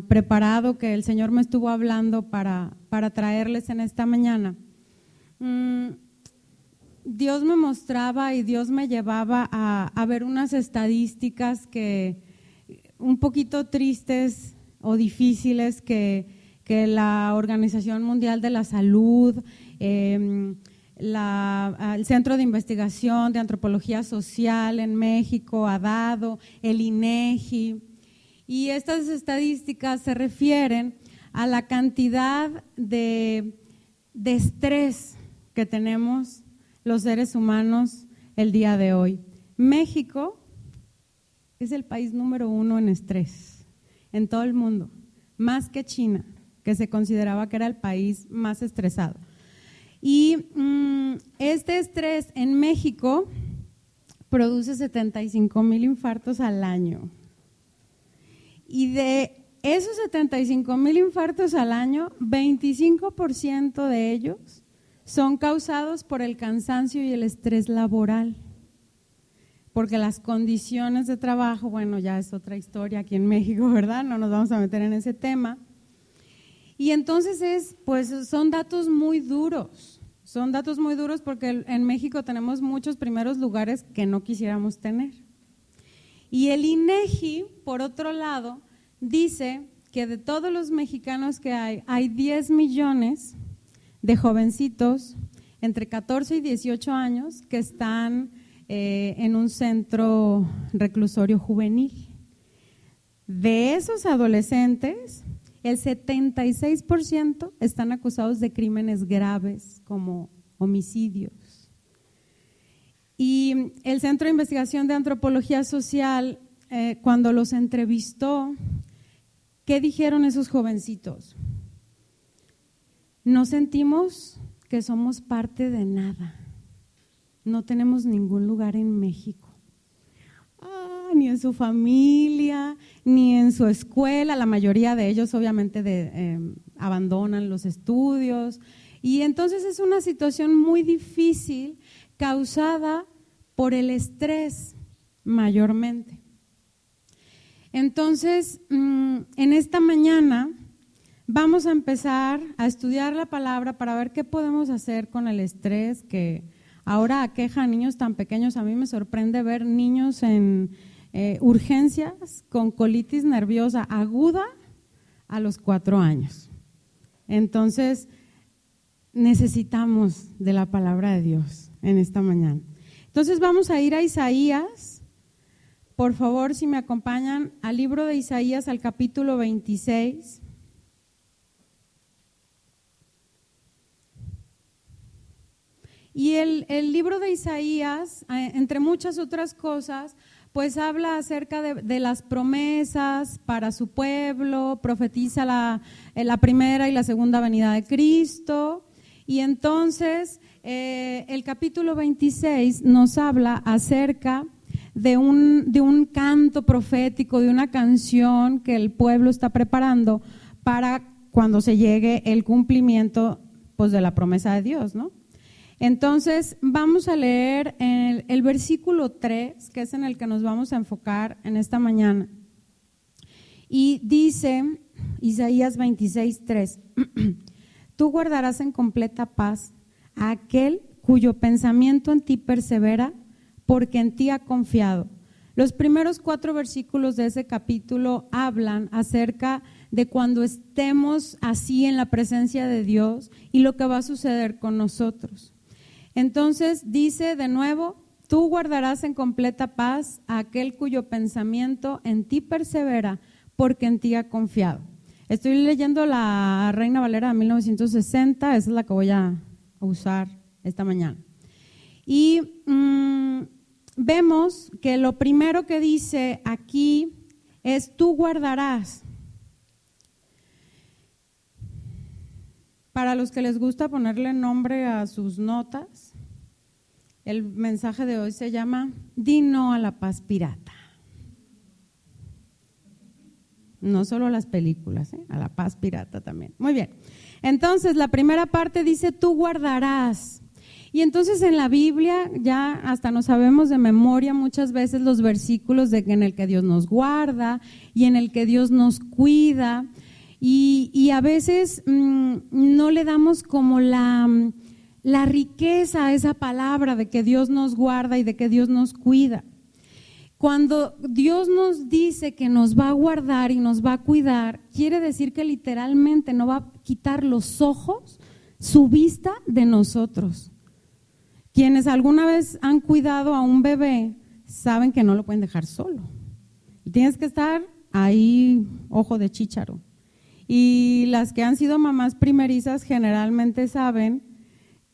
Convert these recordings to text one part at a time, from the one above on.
preparado, que el Señor me estuvo hablando para traerles en esta mañana. Dios me mostraba y Dios me llevaba a ver unas estadísticas que un poquito tristes o difíciles que la Organización Mundial de la Salud, el Centro de Investigación de Antropología Social en México ha dado, el INEGI, y estas estadísticas se refieren a la cantidad de estrés que tenemos los seres humanos el día de hoy. México es el país número 1 en estrés en todo el mundo, más que China, que se consideraba que era el país más estresado. Y este estrés en México produce 75,000 infartos al año. Y de esos 75,000 infartos al año, 25% de ellos son causados por el cansancio y el estrés laboral. Porque las condiciones de trabajo, bueno, ya es otra historia aquí en México, ¿verdad? No nos vamos a meter en ese tema. Y entonces son datos muy duros. Son datos muy duros porque en México tenemos muchos primeros lugares que no quisiéramos tener. Y el INEGI, por otro lado, dice que de todos los mexicanos que hay 10 millones de jovencitos entre 14 y 18 años que están en un centro reclusorio juvenil. De esos adolescentes, el 76% están acusados de crímenes graves como homicidios. Y el Centro de Investigación de Antropología Social, cuando los entrevistó, ¿qué dijeron esos jovencitos? No sentimos que somos parte de nada. No tenemos ningún lugar en México. Ni en su familia, ni en su escuela. La mayoría de ellos obviamente abandonan los estudios. Y entonces es una situación muy difícil causada por el estrés mayormente. Entonces, en esta mañana vamos a empezar a estudiar la palabra para ver qué podemos hacer con el estrés que ahora aqueja a niños tan pequeños. A mí me sorprende ver niños en urgencias con colitis nerviosa aguda a los 4 años. Entonces, necesitamos de la palabra de Dios en esta mañana. Entonces, vamos a ir a Isaías. Por favor, si me acompañan al libro de Isaías, al capítulo 26. Y el libro de Isaías, entre muchas otras cosas, pues habla acerca de las promesas para su pueblo, profetiza la primera y la segunda venida de Cristo. Y entonces el capítulo 26 nos habla acerca de un canto profético, de una canción que el pueblo está preparando para cuando se llegue el cumplimiento pues, de la promesa de Dios, ¿no? Entonces, vamos a leer el versículo 3, que es en el que nos vamos a enfocar en esta mañana. Y dice Isaías 26:3, tú guardarás en completa paz a aquel cuyo pensamiento en ti persevera, porque en ti ha confiado. Los primeros 4 versículos de ese capítulo hablan acerca de cuando estemos así en la presencia de Dios y lo que va a suceder con nosotros. Entonces dice de nuevo, tú guardarás en completa paz a aquel cuyo pensamiento en ti persevera, porque en ti ha confiado. Estoy leyendo la Reina Valera de 1960, esa es la que voy a usar esta mañana. Y vemos que lo primero que dice aquí es tú guardarás. Para los que les gusta ponerle nombre a sus notas, el mensaje de hoy se llama Di no a la paz pirata. No solo a las películas, a la paz pirata también. Muy bien. Entonces, la primera parte dice tú guardarás. Y entonces en la Biblia ya hasta nos sabemos de memoria muchas veces los versículos en el que Dios nos guarda y en el que Dios nos cuida, y a veces no le damos como la riqueza a esa palabra de que Dios nos guarda y de que Dios nos cuida. Cuando Dios nos dice que nos va a guardar y nos va a cuidar, quiere decir que literalmente no va a quitar los ojos, su vista de nosotros. Quienes alguna vez han cuidado a un bebé saben que no lo pueden dejar solo. Tienes que estar ahí, ojo de chícharo. Y las que han sido mamás primerizas generalmente saben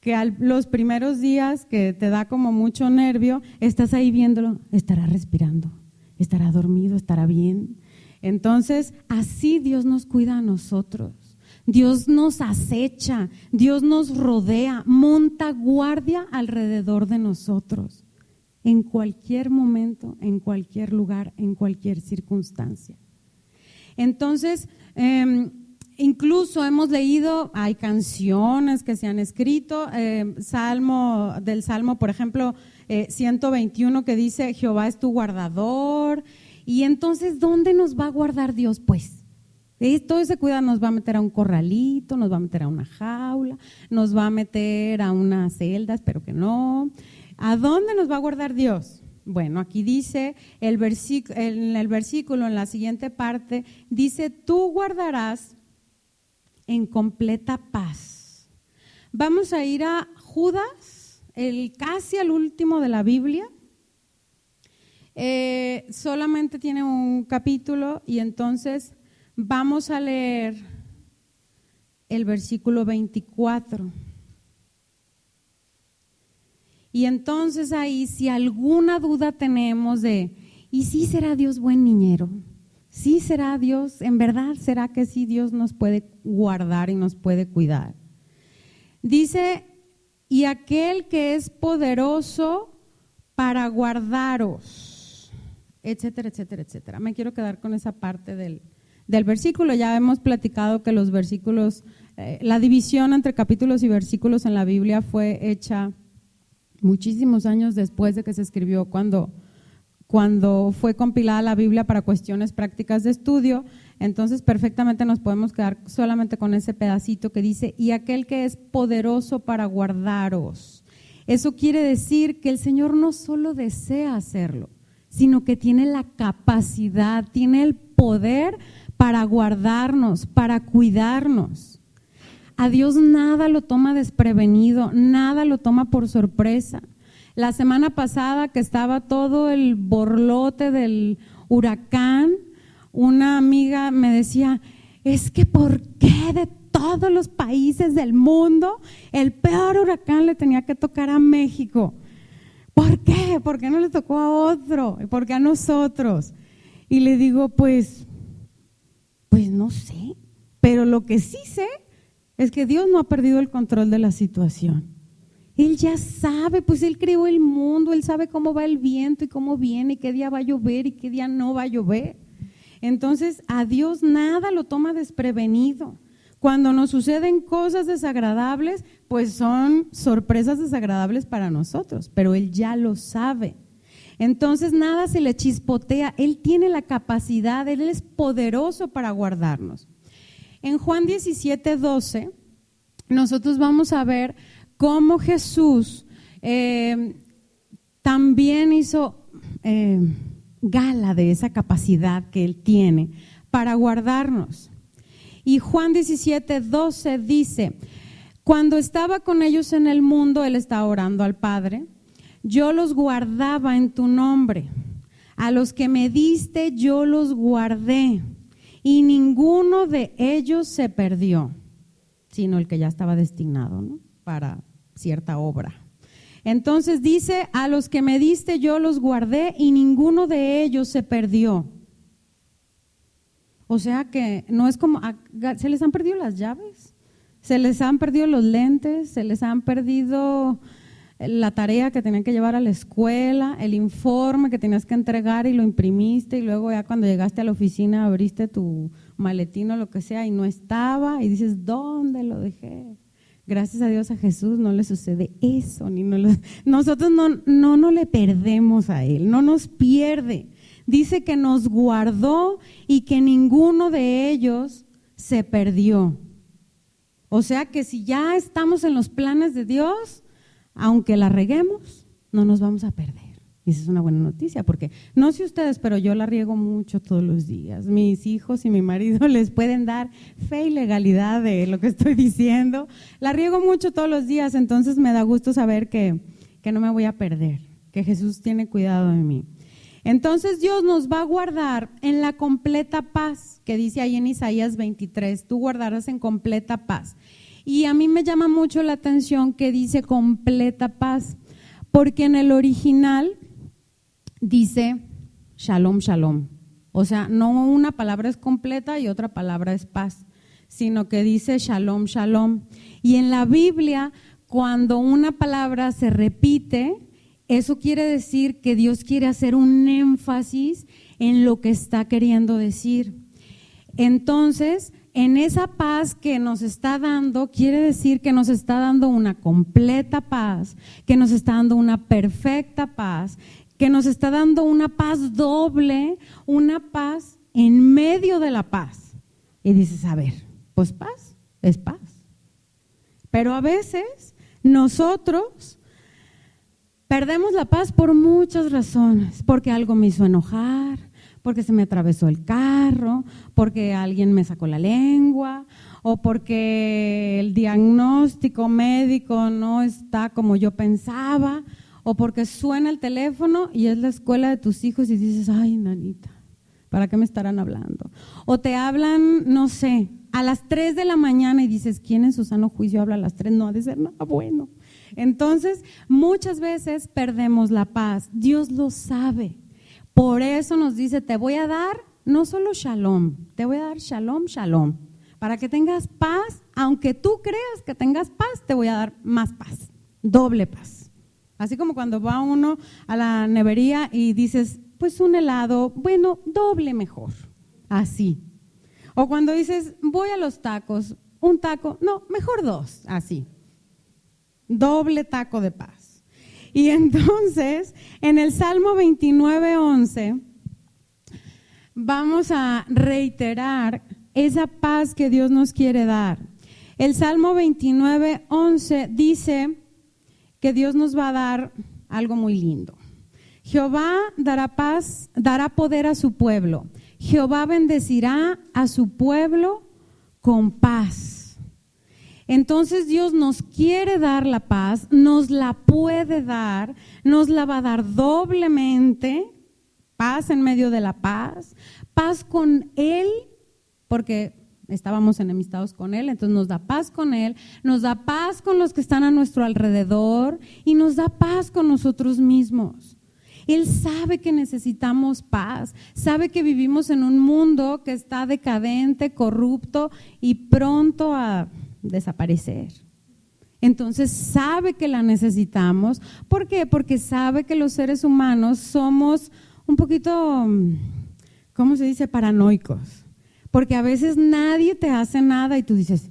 que los primeros días que te da como mucho nervio, estás ahí viéndolo, estará respirando, estará dormido, estará bien. Entonces, así Dios nos cuida a nosotros. Dios nos acecha, Dios nos rodea, monta guardia alrededor de nosotros, en cualquier momento, en cualquier lugar, en cualquier circunstancia. Entonces, incluso hemos leído, hay canciones que se han escrito, del Salmo, por ejemplo, 121, que dice, Jehová es tu guardador. Y entonces, ¿dónde nos va a guardar Dios? Pues, todo ese cuidado nos va a meter a un corralito, nos va a meter a una jaula, nos va a meter a una celda, espero que no. ¿A dónde nos va a guardar Dios? Bueno, aquí dice en el versículo, en la siguiente parte, dice, tú guardarás en completa paz. Vamos a ir a Judas, casi al último de la Biblia. Solamente tiene un capítulo y entonces vamos a leer el versículo 24. Y entonces ahí, si alguna duda tenemos ¿y sí será Dios buen niñero? ¿Sí será Dios? ¿En verdad será que sí Dios nos puede guardar y nos puede cuidar? Dice, y aquel que es poderoso para guardaros, etcétera, etcétera, etcétera. Me quiero quedar con esa parte del versículo. Ya hemos platicado que los versículos, la división entre capítulos y versículos en la Biblia fue hecha muchísimos años después de que se escribió, cuando fue compilada la Biblia para cuestiones prácticas de estudio. Entonces perfectamente nos podemos quedar solamente con ese pedacito que dice, y aquel que es poderoso para guardaros. Eso quiere decir que el Señor no solo desea hacerlo, sino que tiene la capacidad, tiene el poder para guardarnos, para cuidarnos. A Dios nada lo toma desprevenido, nada lo toma por sorpresa. La semana pasada que estaba todo el borlote del huracán, una amiga me decía, es que ¿por qué de todos los países del mundo el peor huracán le tenía que tocar a México? ¿Por qué? ¿Por qué no le tocó a otro? ¿Por qué a nosotros? Y le digo, pues no sé, pero lo que sí sé es que Dios no ha perdido el control de la situación. Él ya sabe, pues Él creó el mundo, Él sabe cómo va el viento y cómo viene, y qué día va a llover y qué día no va a llover. Entonces a Dios nada lo toma desprevenido. Cuando nos suceden cosas desagradables, pues son sorpresas desagradables para nosotros, pero Él ya lo sabe. Entonces nada se le chispotea, Él tiene la capacidad, Él es poderoso para guardarnos. En Juan 17:12, nosotros vamos a ver cómo Jesús también hizo gala de esa capacidad que Él tiene para guardarnos. Y Juan 17:12 dice, cuando estaba con ellos en el mundo, Él estaba orando al Padre, yo los guardaba en tu nombre, a los que me diste yo los guardé, y ninguno de ellos se perdió, sino el que ya estaba destinado, ¿no?, para cierta obra. Entonces dice, a los que me diste yo los guardé y ninguno de ellos se perdió. O sea que no es como, se les han perdido las llaves, se les han perdido los lentes, se les han perdido la tarea que tenían que llevar a la escuela, el informe que tenías que entregar y lo imprimiste, y luego ya cuando llegaste a la oficina abriste tu maletín o lo que sea y no estaba, y dices, ¿dónde lo dejé? Gracias a Dios, a Jesús no le sucede eso. Nosotros no le perdemos a Él, no nos pierde. Dice que nos guardó y que ninguno de ellos se perdió. O sea que si ya estamos en los planes de Dios, aunque la reguemos, no nos vamos a perder. Y esa es una buena noticia, porque no sé ustedes, pero yo la riego mucho todos los días. Mis hijos y mi marido les pueden dar fe y legalidad de lo que estoy diciendo. La riego mucho todos los días, entonces me da gusto saber que no me voy a perder, que Jesús tiene cuidado de mí. Entonces Dios nos va a guardar en la completa paz, que dice ahí en Isaías 23, tú guardarás en completa paz. Y a mí me llama mucho la atención que dice completa paz, porque en el original dice shalom, shalom. O sea, no una palabra es completa y otra palabra es paz, sino que dice shalom, shalom. Y en la Biblia, cuando una palabra se repite, eso quiere decir que Dios quiere hacer un énfasis en lo que está queriendo decir. Entonces, en esa paz que nos está dando, quiere decir que nos está dando una completa paz, que nos está dando una perfecta paz, que nos está dando una paz doble, una paz en medio de la paz. Y dices, a ver, pues paz es paz. Pero a veces nosotros perdemos la paz por muchas razones, porque algo me hizo enojar, porque se me atravesó el carro, porque alguien me sacó la lengua, o porque el diagnóstico médico no está como yo pensaba, o porque suena el teléfono y es la escuela de tus hijos y dices, ay, nanita, ¿para qué me estarán hablando? O te hablan, no sé, a las 3 de la mañana y dices, ¿quién en su sano juicio habla a las 3? No ha de ser nada bueno. Entonces, muchas veces perdemos la paz. Dios lo sabe. Por eso nos dice, te voy a dar no solo shalom, te voy a dar shalom, shalom. Para que tengas paz, aunque tú creas que tengas paz, te voy a dar más paz, doble paz. Así como cuando va uno a la nevería y dices, pues un helado, bueno, doble mejor, así. O cuando dices, voy a los tacos, un taco, no, mejor dos, así. Doble taco de paz. Y entonces, en el Salmo 29:11, vamos a reiterar esa paz que Dios nos quiere dar. El Salmo 29:11 dice que Dios nos va a dar algo muy lindo. Jehová dará paz, dará poder a su pueblo. Jehová bendecirá a su pueblo con paz. Entonces Dios nos quiere dar la paz, nos la puede dar, nos la va a dar doblemente, paz en medio de la paz, paz con Él, porque estábamos enemistados con Él, entonces nos da paz con Él, nos da paz con los que están a nuestro alrededor y nos da paz con nosotros mismos. Él sabe que necesitamos paz, sabe que vivimos en un mundo que está decadente, corrupto y pronto a desaparecer. Entonces sabe que la necesitamos. ¿Por qué? Porque sabe que los seres humanos somos un poquito, ¿cómo se dice? Paranoicos. Porque a veces nadie te hace nada y tú dices,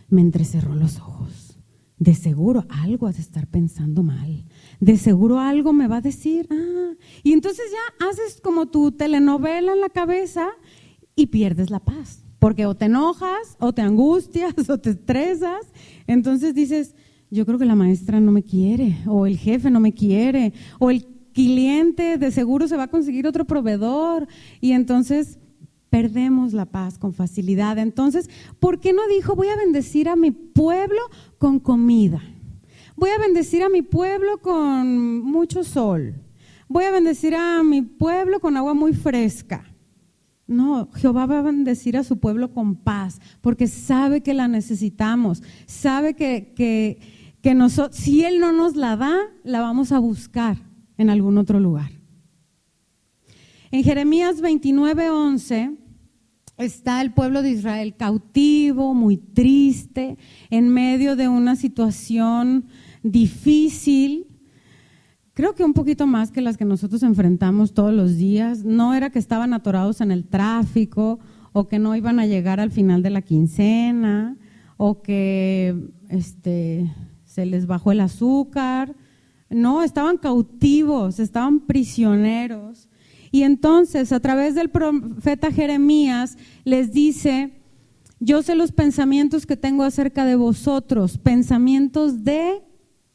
me entrecerró los ojos. De seguro algo has de estar pensando mal. De seguro algo me va a decir. Y entonces ya haces como tu telenovela en la cabeza y pierdes la paz. Porque o te enojas, o te angustias, o te estresas. Entonces dices, yo creo que la maestra no me quiere, o el jefe no me quiere, o el cliente de seguro se va a conseguir otro proveedor. Y entonces perdemos la paz con facilidad. Entonces, ¿por qué no dijo, voy a bendecir a mi pueblo con comida? Voy a bendecir a mi pueblo con mucho sol. Voy a bendecir a mi pueblo con agua muy fresca. No, Jehová va a bendecir a su pueblo con paz, porque sabe que la necesitamos, sabe que nosotros, si Él no nos la da, la vamos a buscar en algún otro lugar. En Jeremías 29:11 está el pueblo de Israel cautivo, muy triste, en medio de una situación difícil. Creo que un poquito más que las que nosotros enfrentamos todos los días. No era que estaban atorados en el tráfico o que no iban a llegar al final de la quincena o que se les bajó el azúcar. No, estaban cautivos, estaban prisioneros. Y entonces, a través del profeta Jeremías, les dice: yo sé los pensamientos que tengo acerca de vosotros, pensamientos de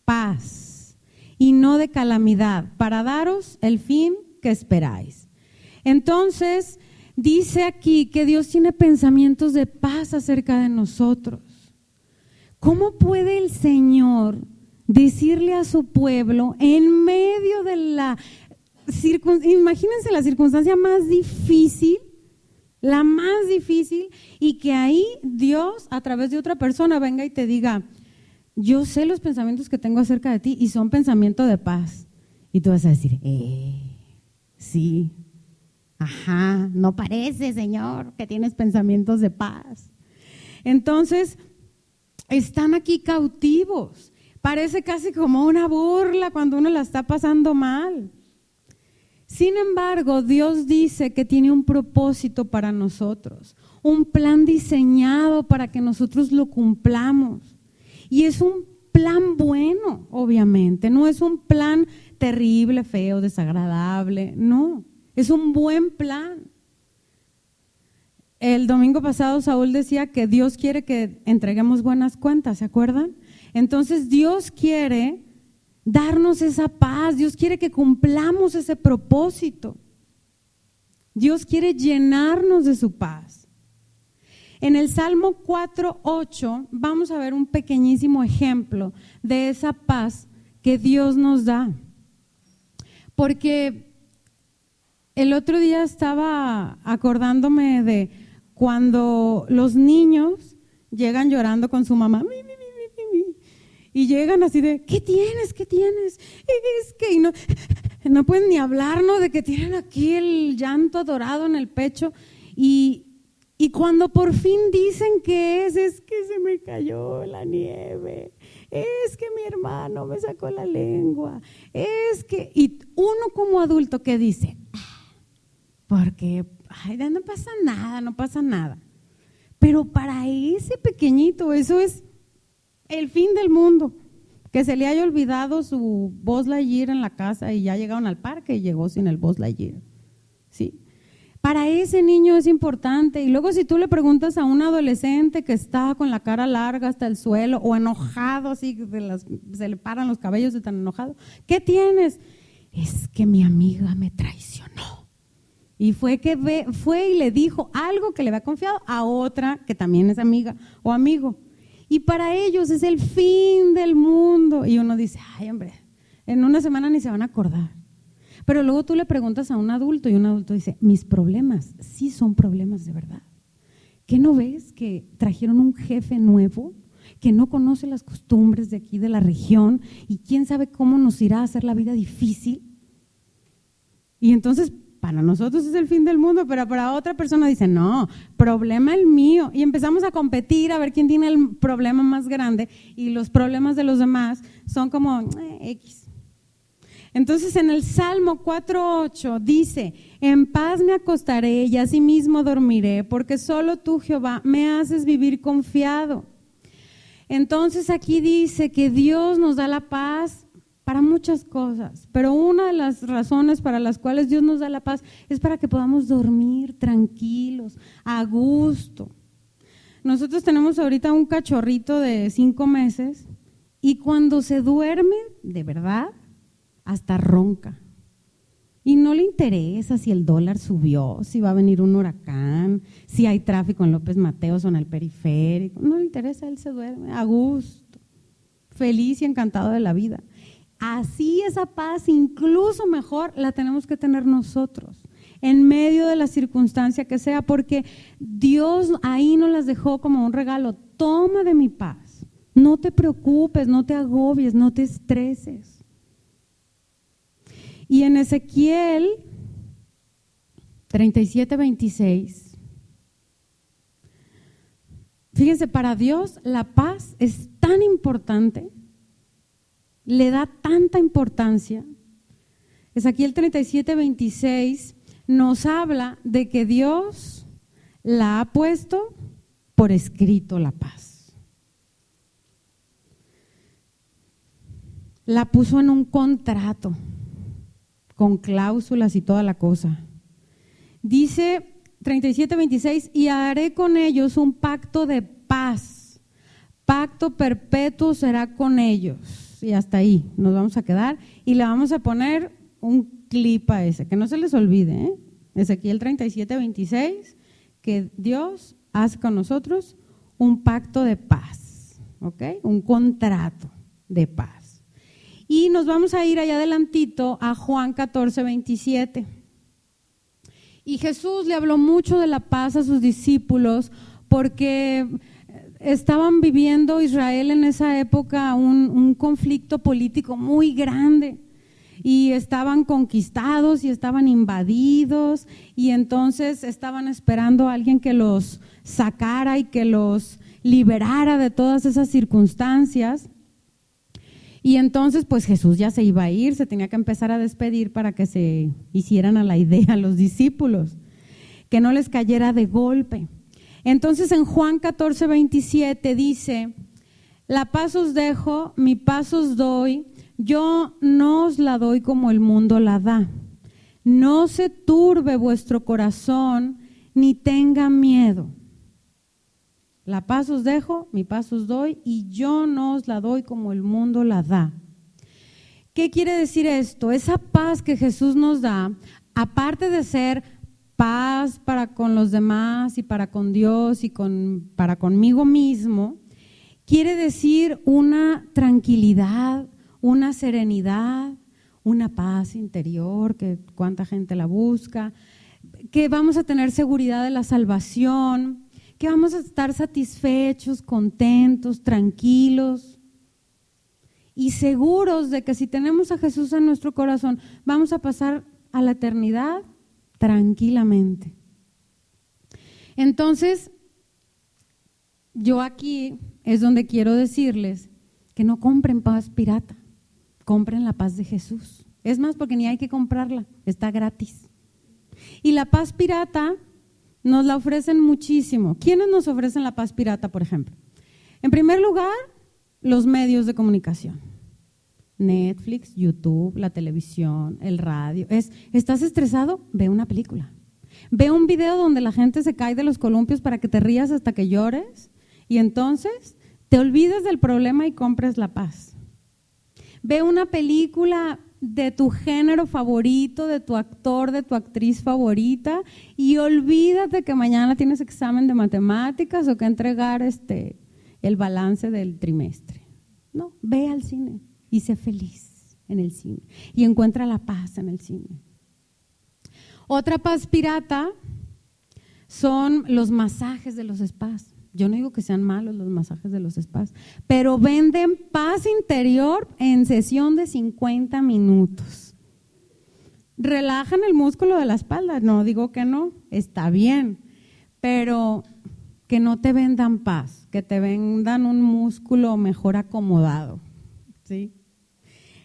paz y no de calamidad, para daros el fin que esperáis. Entonces, dice aquí que Dios tiene pensamientos de paz acerca de nosotros. ¿Cómo puede el Señor decirle a su pueblo en medio de imagínense la circunstancia más difícil, la más difícil, y que ahí Dios a través de otra persona venga y te diga: yo sé los pensamientos que tengo acerca de ti y son pensamientos de paz? Y tú vas a decir: sí, ajá, no parece, Señor, que tienes pensamientos de paz. Entonces, están aquí cautivos. Parece casi como una burla cuando uno la está pasando mal. Sin embargo, Dios dice que tiene un propósito para nosotros, un plan diseñado para que nosotros lo cumplamos. Y es un plan bueno, obviamente, no es un plan terrible, feo, desagradable, no, es un buen plan. El domingo pasado Saúl decía que Dios quiere que entreguemos buenas cuentas, ¿se acuerdan? Entonces Dios quiere darnos esa paz, Dios quiere que cumplamos ese propósito. Dios quiere llenarnos de su paz. En el Salmo 4:8 vamos a ver un pequeñísimo ejemplo de esa paz que Dios nos da. Porque el otro día estaba acordándome de cuando los niños llegan llorando con su mamá, y llegan así de: ¿qué tienes? ¿Qué tienes? Es que no pueden ni hablar, ¿no? De que tienen aquí el llanto atorado en el pecho. Y cuando por fin dicen que es que se me cayó la nieve, es que mi hermano me sacó la lengua, y uno como adulto, ¿qué dice? Porque no pasa nada, no pasa nada. Pero para ese pequeñito eso es el fin del mundo, que se le haya olvidado su Buzz Lightyear en la casa y ya llegaron al parque y llegó sin el Buzz Lightyear. ¿Sí? Para ese niño es importante. Y luego si tú le preguntas a un adolescente que está con la cara larga hasta el suelo o enojado, así se le paran los cabellos de tan enojado, ¿qué tienes? Es que mi amiga me traicionó. Y fue y le dijo algo que le había confiado a otra que también es amiga o amigo. Y para ellos es el fin del mundo. Y uno dice: ay, hombre, en una semana ni se van a acordar. Pero luego tú le preguntas a un adulto y un adulto dice: mis problemas sí son problemas de verdad. ¿Qué no ves que trajeron un jefe nuevo que no conoce las costumbres de aquí de la región y quién sabe cómo nos irá a hacer la vida difícil? Y entonces para nosotros es el fin del mundo, pero para otra persona dice: no, problema el mío. Y empezamos a competir a ver quién tiene el problema más grande, y los problemas de los demás son como X. Entonces en el Salmo 4:8 dice: en paz me acostaré y asimismo dormiré, porque solo tú, Jehová, me haces vivir confiado. Entonces aquí dice que Dios nos da la paz para muchas cosas, pero una de las razones para las cuales Dios nos da la paz es para que podamos dormir tranquilos, a gusto. Nosotros tenemos ahorita un cachorrito de 5 meses y cuando se duerme, de verdad, hasta ronca. Y no le interesa si el dólar subió, si va a venir un huracán, si hay tráfico en López Mateos o en el periférico. No le interesa, él se duerme a gusto, feliz y encantado de la vida. Así esa paz, incluso mejor, la tenemos que tener nosotros, en medio de la circunstancia que sea, porque Dios ahí nos las dejó como un regalo. Toma de mi paz, no te preocupes, no te agobies, no te estreses. Y en Ezequiel 37:26, fíjense, para Dios la paz es tan importante, le da tanta importancia. Ezequiel 37:26 nos habla de que Dios la ha puesto por escrito, la paz. la puso en un contrato con cláusulas y toda la cosa. Dice 37:26, y haré con ellos un pacto de paz, pacto perpetuo será con ellos. Y hasta ahí nos vamos a quedar y le vamos a poner un clip a ese, que no se les olvide, ¿eh? Ezequiel 37:26, que Dios hace con nosotros un pacto de paz, ¿ok? Un contrato de paz. Y nos vamos a ir allá adelantito a Juan 14:27. Y Jesús le habló mucho de la paz a sus discípulos porque estaban viviendo Israel en esa época un conflicto político muy grande y estaban conquistados y estaban invadidos y entonces estaban esperando a alguien que los sacara y que los liberara de todas esas circunstancias. Y entonces pues Jesús ya se iba a ir, se tenía que empezar a despedir para que se hicieran a la idea los discípulos, que no les cayera de golpe. Entonces en Juan 14:27 dice, la paz os dejo, mi paz os doy, yo no os la doy como el mundo la da. No se turbe vuestro corazón, ni tenga miedo. La paz os dejo, mi paz os doy, y yo no os la doy como el mundo la da. ¿Qué quiere decir esto? Esa paz que Jesús nos da, aparte de ser paz para con los demás y para con Dios y para conmigo mismo, quiere decir una tranquilidad, una serenidad, una paz interior, que cuánta gente la busca, que vamos a tener seguridad de la salvación, que vamos a estar satisfechos, contentos, tranquilos y seguros de que si tenemos a Jesús en nuestro corazón, vamos a pasar a la eternidad tranquilamente. Entonces, yo aquí es donde quiero decirles que no compren paz pirata, compren la paz de Jesús. Es más, porque ni hay que comprarla, está gratis. Y la paz pirata nos la ofrecen muchísimo. ¿Quiénes nos ofrecen la paz pirata, por ejemplo? En primer lugar, los medios de comunicación. Netflix, YouTube, la televisión, el radio. ¿Estás estresado? Ve una película. Ve un video donde la gente se cae de los columpios para que te rías hasta que llores y entonces te olvides del problema y compres la paz. Ve una película de tu género favorito, de tu actor, de tu actriz favorita y olvídate que mañana tienes examen de matemáticas o que entregar el balance del trimestre. No, ve al cine y sé feliz en el cine y encuentra la paz en el cine. Otra paz pirata son los masajes de los spas. Yo no digo que sean malos los masajes de los spas, pero venden paz interior en sesión de 50 minutos. ¿Relajan el músculo de la espalda? No digo que no, está bien, pero que no te vendan paz, que te vendan un músculo mejor acomodado, ¿sí?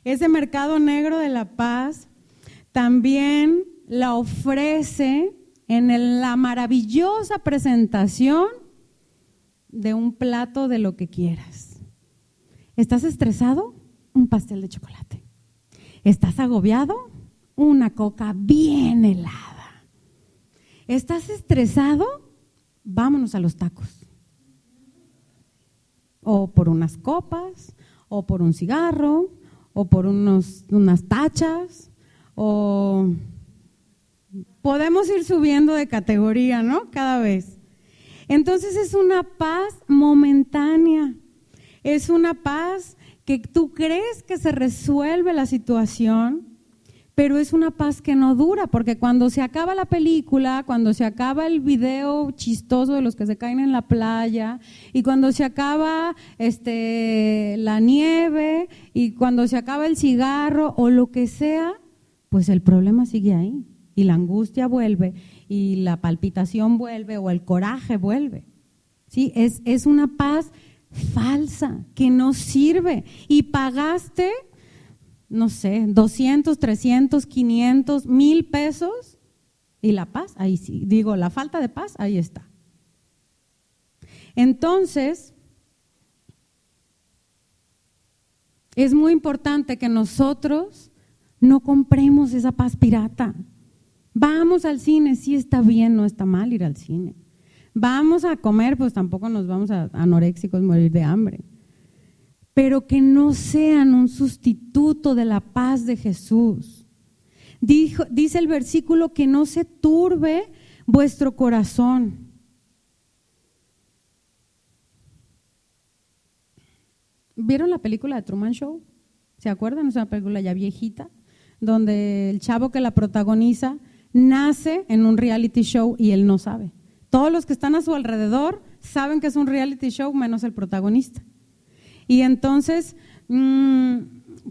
Ese mercado negro de la paz también la ofrece en la maravillosa presentación de un plato de lo que quieras. ¿Estás estresado? Un pastel de chocolate. ¿Estás agobiado? Una coca bien helada. ¿Estás estresado? Vámonos a los tacos. O por unas copas, o por un cigarro, o por unas tachas, o podemos ir subiendo de categoría, ¿no? Cada vez. Entonces es una paz momentánea, es una paz que tú crees que se resuelve la situación, pero es una paz que no dura, porque cuando se acaba la película, cuando se acaba el video chistoso de los que se caen en la playa, y cuando se acaba la nieve, y cuando se acaba el cigarro o lo que sea, pues el problema sigue ahí, y la angustia vuelve, y la palpitación vuelve o el coraje vuelve. ¿Sí? Es una paz falsa que no sirve y pagaste, no sé, 200, 300, 500, 1,000 pesos y la paz, ahí sí, digo, la falta de paz, ahí está. Entonces, es muy importante que nosotros no compremos esa paz pirata. Vamos al cine, sí está bien, no está mal ir al cine. Vamos a comer, pues tampoco nos vamos a anoréxicos morir de hambre. Pero que no sean un sustituto de la paz de Jesús. Dice el versículo que no se turbe vuestro corazón. ¿Vieron la película de Truman Show? ¿Se acuerdan? Es una película ya viejita, donde el chavo que la protagoniza nace en un reality show y él no sabe. Todos los que están a su alrededor saben que es un reality show, menos el protagonista. Y entonces,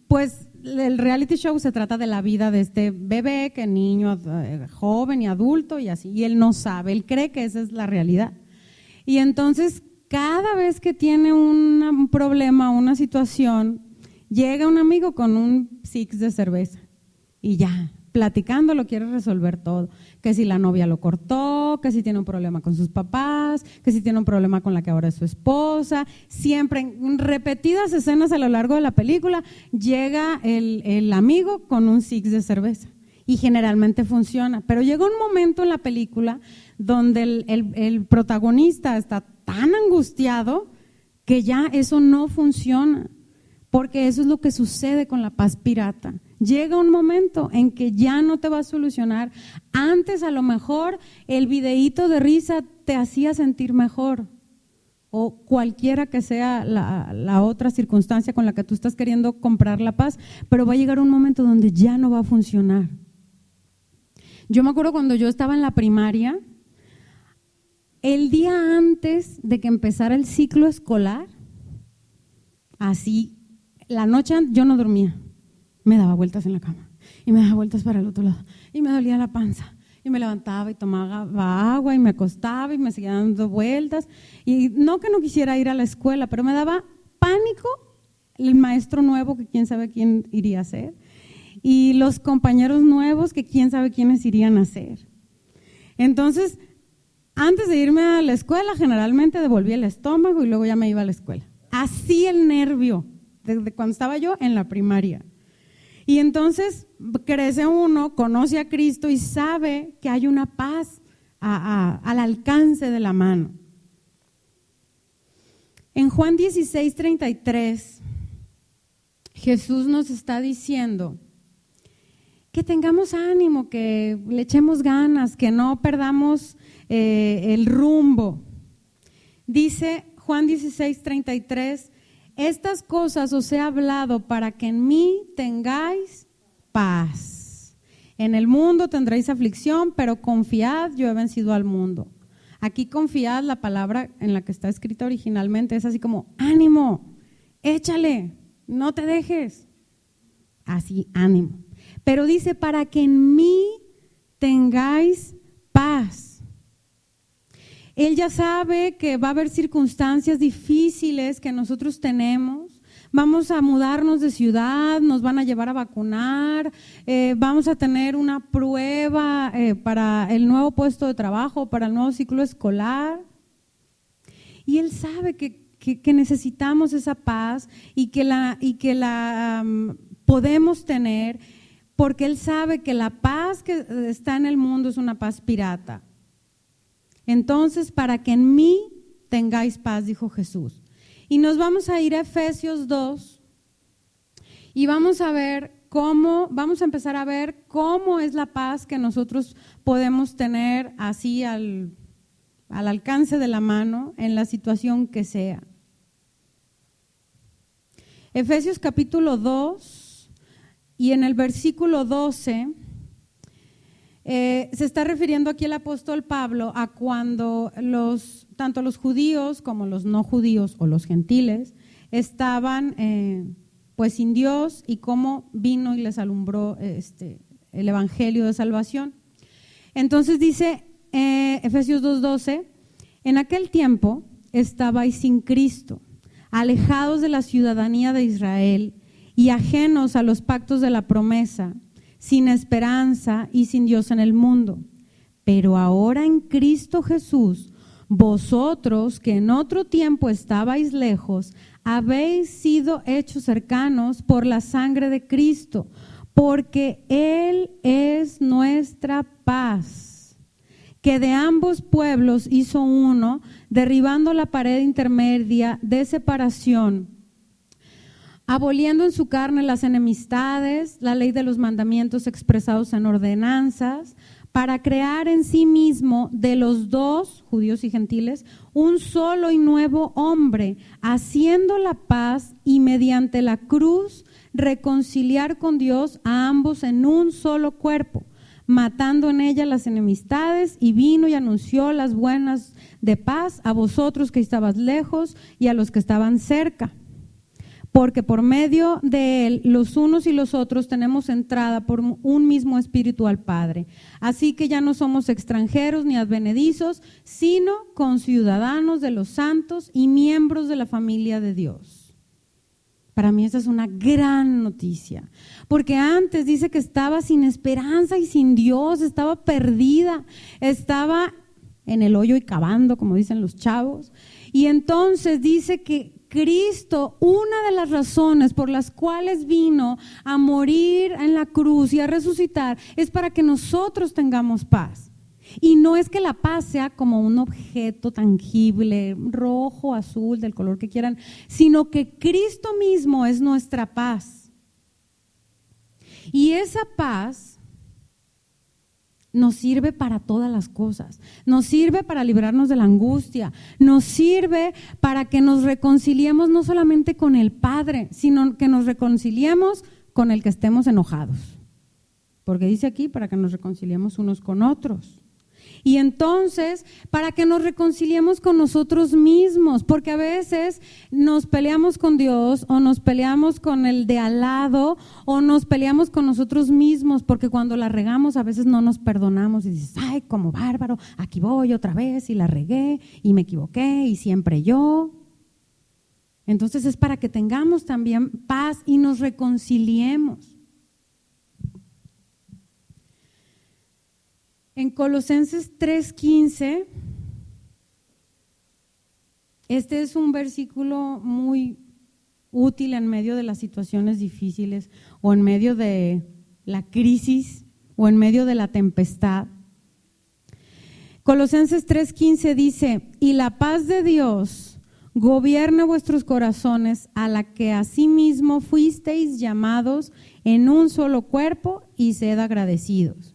pues el reality show se trata de la vida de este bebé, que niño, joven y adulto y así, y él no sabe, él cree que esa es la realidad. Y entonces, cada vez que tiene un problema, una situación, llega un amigo con un six de cerveza y ya, platicando lo quiere resolver todo, que si la novia lo cortó, que si tiene un problema con sus papás, que si tiene un problema con la que ahora es su esposa. Siempre en repetidas escenas a lo largo de la película llega el amigo con un six de cerveza y generalmente funciona, pero llega un momento en la película donde el protagonista está tan angustiado que ya eso no funciona, porque eso es lo que sucede con la paz pirata. Llega un momento en que ya no te va a solucionar. Antes a lo mejor el videíto de risa te hacía sentir mejor, o cualquiera que sea la otra circunstancia con la que tú estás queriendo comprar la paz, pero va a llegar un momento donde ya no va a funcionar. Yo me acuerdo cuando yo estaba en la primaria, el día antes de que empezara el ciclo escolar, así, la noche yo no dormía. Me daba vueltas en la cama y me daba vueltas para el otro lado y me dolía la panza y me levantaba y tomaba agua y me acostaba y me seguía dando vueltas, y no que no quisiera ir a la escuela, pero me daba pánico el maestro nuevo, que quién sabe quién iría a ser, y los compañeros nuevos, que quién sabe quiénes irían a ser. Entonces, antes de irme a la escuela, generalmente devolvía el estómago y luego ya me iba a la escuela. Así el nervio, desde cuando estaba yo en la primaria. Y entonces crece uno, conoce a Cristo y sabe que hay una paz al alcance de la mano. En Juan 16:33, Jesús nos está diciendo que tengamos ánimo, que le echemos ganas, que no perdamos el rumbo. Dice Juan 16:33, estas cosas os he hablado para que en mí tengáis paz. En el mundo tendréis aflicción, pero confiad, yo he vencido al mundo. Aquí confiad, la palabra en la que está escrita originalmente es así como ánimo, échale, no te dejes. Así, ánimo. Pero dice para que en mí tengáis paz. Él ya sabe que va a haber circunstancias difíciles que nosotros tenemos. Vamos a mudarnos de ciudad, nos van a llevar a vacunar, vamos a tener una prueba para el nuevo puesto de trabajo, para el nuevo ciclo escolar. Y Él sabe que necesitamos esa paz y que la podemos tener, porque Él sabe que la paz que está en el mundo es una paz pirata. Entonces, para que en mí tengáis paz, dijo Jesús. Y nos vamos a ir a Efesios 2 y vamos a empezar a ver cómo es la paz que nosotros podemos tener así al alcance de la mano en la situación que sea. Efesios capítulo 2 y en el versículo 12. Se está refiriendo aquí el apóstol Pablo a cuando tanto los judíos como los no judíos o los gentiles estaban pues sin Dios, y cómo vino y les alumbró el evangelio de salvación. Entonces dice Efesios 2:12, en aquel tiempo estabais sin Cristo, alejados de la ciudadanía de Israel y ajenos a los pactos de la promesa, sin esperanza y sin Dios en el mundo. Pero ahora en Cristo Jesús, Vosotros que en otro tiempo estabais lejos, habéis sido hechos cercanos por la sangre de Cristo, porque Él es nuestra paz, que de ambos pueblos hizo uno, derribando la pared intermedia de separación, aboliendo en su carne las enemistades, la ley de los mandamientos expresados en ordenanzas, para crear en sí mismo de los dos, judíos y gentiles, un solo y nuevo hombre, haciendo la paz y mediante la cruz reconciliar con Dios a ambos en un solo cuerpo, matando en ella las enemistades, y vino y anunció las buenas de paz a vosotros que estabas lejos y a los que estaban cerca. Porque por medio de Él, los unos y los otros tenemos entrada por un mismo espíritu al Padre. Así que ya no somos extranjeros ni advenedizos, sino conciudadanos de los santos y miembros de la familia de Dios. Para mí esa es una gran noticia, porque antes dice que estaba sin esperanza y sin Dios, estaba perdida, estaba en el hoyo y cavando, como dicen los chavos. Y entonces dice que Cristo, una de las razones por las cuales vino a morir en la cruz y a resucitar, es para que nosotros tengamos paz. Y no es que la paz sea como un objeto tangible, rojo, azul, del color que quieran, sino que Cristo mismo es nuestra paz. Y esa paz nos sirve para todas las cosas, nos sirve para librarnos de la angustia, nos sirve para que nos reconciliemos no solamente con el Padre, sino que nos reconciliemos con el que estemos enojados. Porque dice aquí, para que nos reconciliemos unos con otros. Y entonces, para que nos reconciliemos con nosotros mismos, porque a veces nos peleamos con Dios o nos peleamos con el de al lado o nos peleamos con nosotros mismos, porque cuando la regamos a veces no nos perdonamos y dices, ay, como bárbaro, aquí voy otra vez y la regué y me equivoqué y siempre yo. Entonces es para que tengamos también paz y nos reconciliemos. En Colosenses 3:15, este es un versículo muy útil en medio de las situaciones difíciles o en medio de la crisis o en medio de la tempestad. Colosenses 3:15 dice, y la paz de Dios gobierne vuestros corazones, a la que asimismo fuisteis llamados en un solo cuerpo, y sed agradecidos.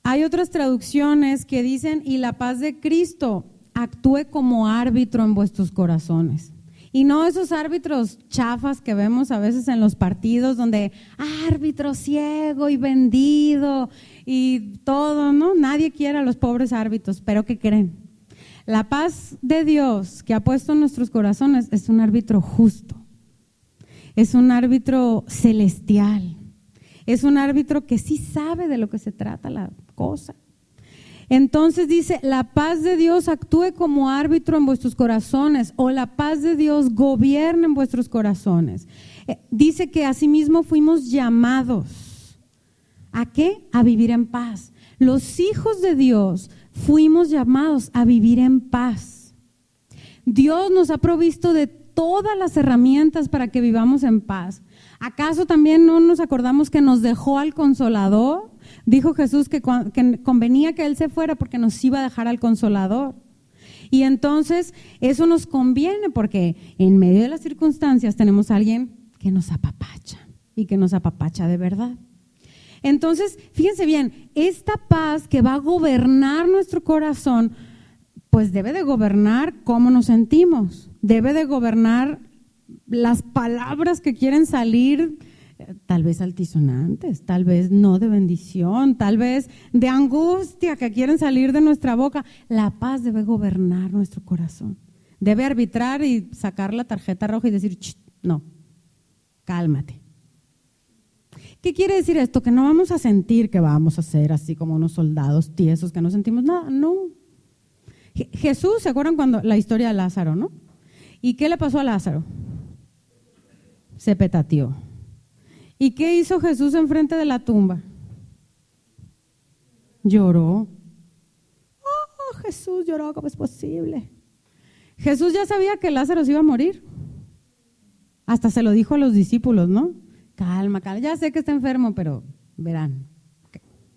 Hay otras traducciones que dicen, y la paz de Cristo actúe como árbitro en vuestros corazones. Y no esos árbitros chafas que vemos a veces en los partidos, donde árbitro ciego y vendido y todo, ¿no? Nadie quiere a los pobres árbitros, pero ¿qué creen? La paz de Dios que ha puesto en nuestros corazones es un árbitro justo, es un árbitro celestial. Es un árbitro que sí sabe de lo que se trata la cosa. Entonces dice, la paz de Dios actúe como árbitro en vuestros corazones, o la paz de Dios gobierne en vuestros corazones. Dice que asimismo fuimos llamados. ¿A qué? A vivir en paz. Los hijos de Dios fuimos llamados a vivir en paz. Dios nos ha provisto de todas las herramientas para que vivamos en paz. ¿Acaso también no nos acordamos que nos dejó al Consolador? Dijo Jesús que convenía que Él se fuera porque nos iba a dejar al Consolador. Y entonces eso nos conviene porque en medio de las circunstancias tenemos a alguien que nos apapacha y que nos apapacha de verdad. Entonces, fíjense bien, esta paz que va a gobernar nuestro corazón, pues debe de gobernar cómo nos sentimos, debe de gobernar las palabras que quieren salir, tal vez altisonantes, tal vez no de bendición, tal vez de angustia que quieren salir de nuestra boca. La paz debe gobernar nuestro corazón. Debe arbitrar y sacar la tarjeta roja y decir, no, cálmate. ¿Qué quiere decir esto? Que no vamos a sentir que vamos a ser así como unos soldados tiesos que no sentimos nada, no. Jesús, ¿se acuerdan cuando la historia de Lázaro, no? ¿Y qué le pasó a Lázaro? Se petateó. ¿Y qué hizo Jesús enfrente de la tumba? Lloró. ¡Oh, Jesús lloró, ¿cómo es posible? Jesús ya sabía que Lázaro se iba a morir. Hasta se lo dijo a los discípulos, ¿no? Calma, calma, ya sé que está enfermo, pero verán.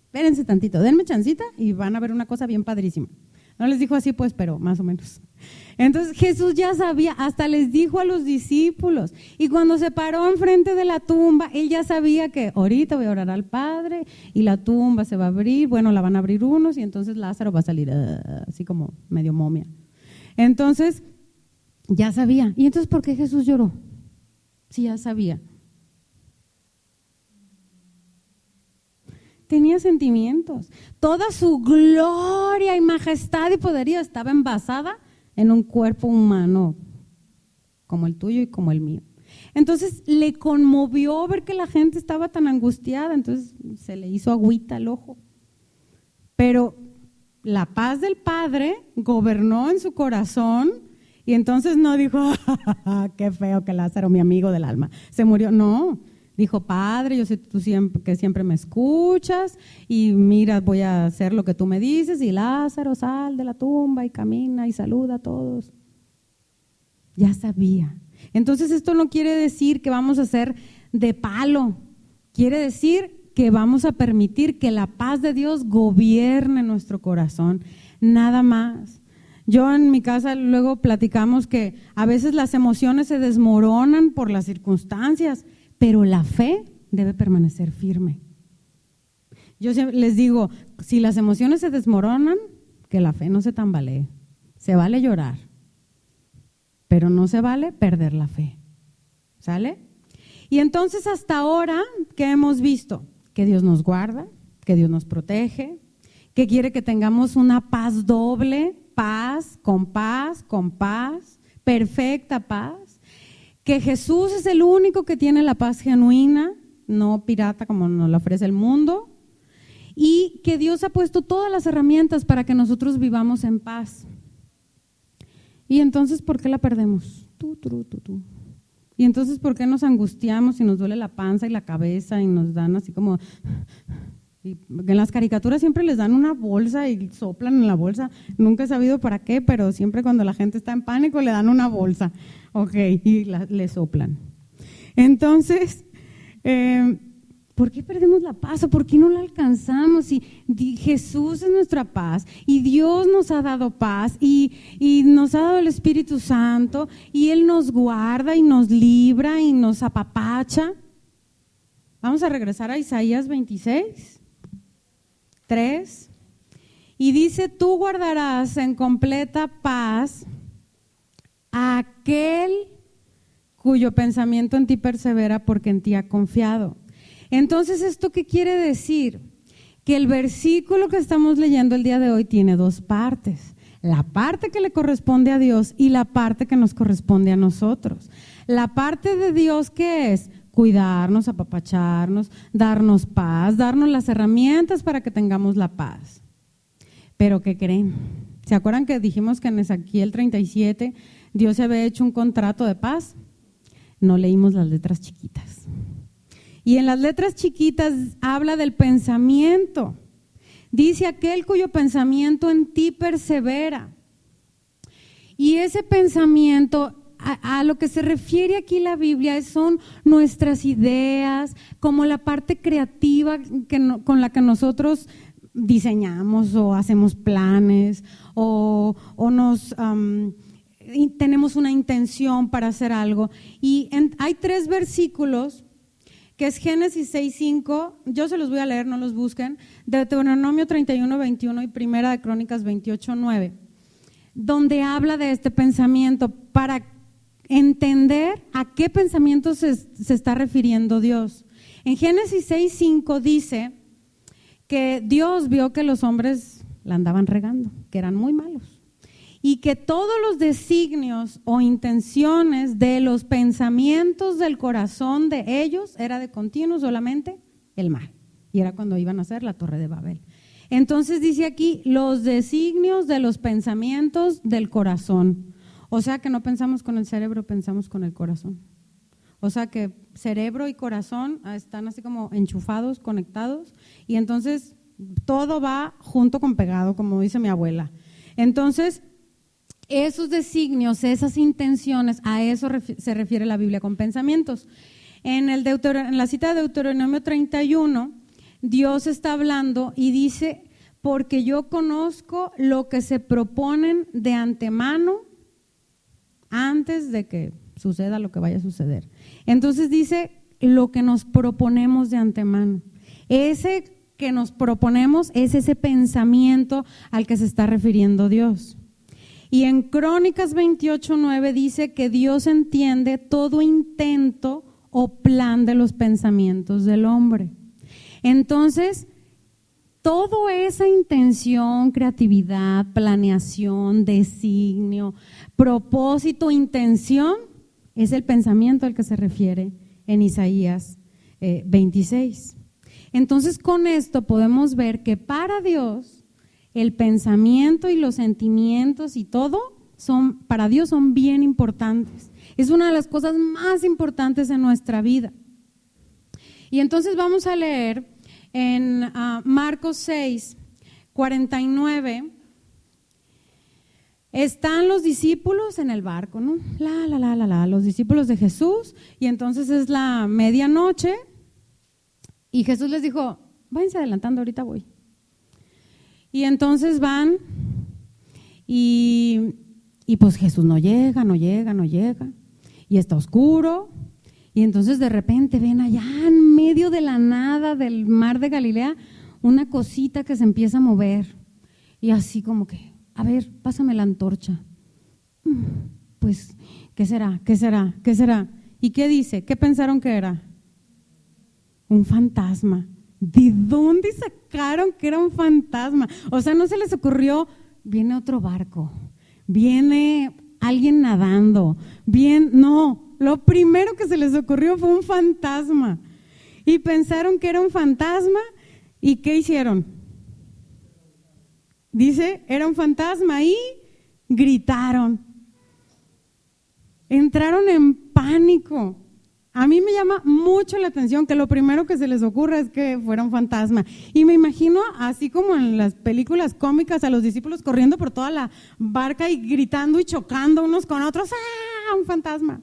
Espérense tantito, denme chancita y van a ver una cosa bien padrísima. No les dijo así, pues, pero más o menos. Entonces Jesús ya sabía, hasta les dijo a los discípulos. Y cuando se paró enfrente de la tumba, él ya sabía que ahorita voy a orar al Padre y la tumba se va a abrir. Bueno, la van a abrir unos y entonces Lázaro va a salir así como medio momia. Entonces, ya sabía. ¿Y entonces por qué Jesús lloró? Sí, ya sabía. Tenía sentimientos. Toda su gloria y majestad y poderío estaba envasada en un cuerpo humano como el tuyo y como el mío. Entonces le conmovió ver que la gente estaba tan angustiada, entonces se le hizo agüita al ojo. Pero la paz del Padre gobernó en su corazón y entonces no dijo, qué feo que Lázaro, mi amigo del alma, se murió. No, dijo, Padre, yo sé que siempre me escuchas y mira, voy a hacer lo que tú me dices y Lázaro, sal de la tumba y camina y saluda a todos. Ya sabía. Entonces esto no quiere decir que vamos a ser de palo, quiere decir que vamos a permitir que la paz de Dios gobierne nuestro corazón, nada más. Yo en mi casa luego platicamos que a veces las emociones se desmoronan por las circunstancias, pero la fe debe permanecer firme. Yo les digo, si las emociones se desmoronan, que la fe no se tambalee. Se vale llorar, pero no se vale perder la fe. ¿Sale? Y entonces hasta ahora, ¿qué hemos visto? Que Dios nos guarda, que Dios nos protege, que quiere que tengamos una paz doble, paz, perfecta paz, que Jesús es el único que tiene la paz genuina, no pirata como nos la ofrece el mundo, y que Dios ha puesto todas las herramientas para que nosotros vivamos en paz. Y entonces, ¿por qué la perdemos? Y entonces, ¿por qué nos angustiamos y nos duele la panza y la cabeza y nos dan así como… Y en las caricaturas siempre les dan una bolsa y soplan en la bolsa. Nunca he sabido para qué, pero siempre cuando la gente está en pánico le dan una bolsa. Ok, y le soplan. Entonces, ¿por qué perdemos la paz? ¿O por qué no la alcanzamos? Y Jesús es nuestra paz y Dios nos ha dado paz y nos ha dado el Espíritu Santo y Él nos guarda y nos libra y nos apapacha. Vamos a regresar a Isaías 26, 3. Y dice, tú guardarás en completa paz a aquel cuyo pensamiento en ti persevera porque en ti ha confiado. Entonces, ¿esto qué quiere decir? Que el versículo que estamos leyendo el día de hoy tiene dos partes. La parte que le corresponde a Dios y la parte que nos corresponde a nosotros. La parte de Dios, ¿qué es? Cuidarnos, apapacharnos, darnos paz, darnos las herramientas para que tengamos la paz. Pero ¿qué creen? ¿Se acuerdan que dijimos que en Ezequiel 37 Dios se había hecho un contrato de paz? No leímos las letras chiquitas. Y en las letras chiquitas habla del pensamiento. Dice aquel cuyo pensamiento en ti persevera. Y ese pensamiento, a lo que se refiere aquí la Biblia, son nuestras ideas, como la parte creativa con la que nosotros diseñamos o hacemos planes o tenemos una intención para hacer algo. Y hay 3 versículos, que es Génesis 6:5, yo se los voy a leer, no los busquen, Deuteronomio 31:21 y Primera de Crónicas 28:9, donde habla de este pensamiento para entender a qué pensamiento se está refiriendo Dios. En Génesis 6:5 dice que Dios vio que los hombres la andaban regando, que eran muy malos. Y que todos los designios o intenciones de los pensamientos del corazón de ellos era de continuo solamente el mal. Y era cuando iban a hacer la Torre de Babel. Entonces dice aquí, los designios de los pensamientos del corazón. O sea que no pensamos con el cerebro, pensamos con el corazón. O sea que cerebro y corazón están así como enchufados, conectados. Y entonces todo va junto con pegado, como dice mi abuela. Entonces, esos designios, esas intenciones, a eso se refiere la Biblia con pensamientos. En la cita de Deuteronomio 31, Dios está hablando y dice, porque yo conozco lo que se proponen de antemano antes de que suceda lo que vaya a suceder. Entonces dice lo que nos proponemos de antemano. Ese que nos proponemos es ese pensamiento al que se está refiriendo Dios. Y en Crónicas 28:9 dice que Dios entiende todo intento o plan de los pensamientos del hombre. Entonces, toda esa intención, creatividad, planeación, designio, propósito, intención, es el pensamiento al que se refiere en Isaías 26. Entonces, con esto podemos ver que para Dios el pensamiento y los sentimientos y todo para Dios son bien importantes. Es una de las cosas más importantes en nuestra vida. Y entonces vamos a leer en Marcos 6:49. Están los discípulos en el barco, ¿no? Los discípulos de Jesús, y entonces es la medianoche, y Jesús les dijo, váyanse adelantando, ahorita voy. Y entonces van, y pues Jesús no llega, y está oscuro, y entonces de repente ven allá en medio de la nada del mar de Galilea una cosita que se empieza a mover, y así como que, a ver, pásame la antorcha. Pues, ¿qué será? ¿Y qué dice? ¿Qué pensaron que era? Un fantasma. ¿De dónde sacaron que era un fantasma? O sea, no se les ocurrió, viene otro barco, viene alguien nadando, no, lo primero que se les ocurrió fue un fantasma. Y pensaron que era un fantasma, ¿y qué hicieron? Dice, era un fantasma y gritaron. Entraron en pánico. A mí me llama mucho la atención que lo primero que se les ocurra es que fuera un fantasma. Y me imagino, así como en las películas cómicas, a los discípulos corriendo por toda la barca y gritando y chocando unos con otros. ¡Ah, un fantasma!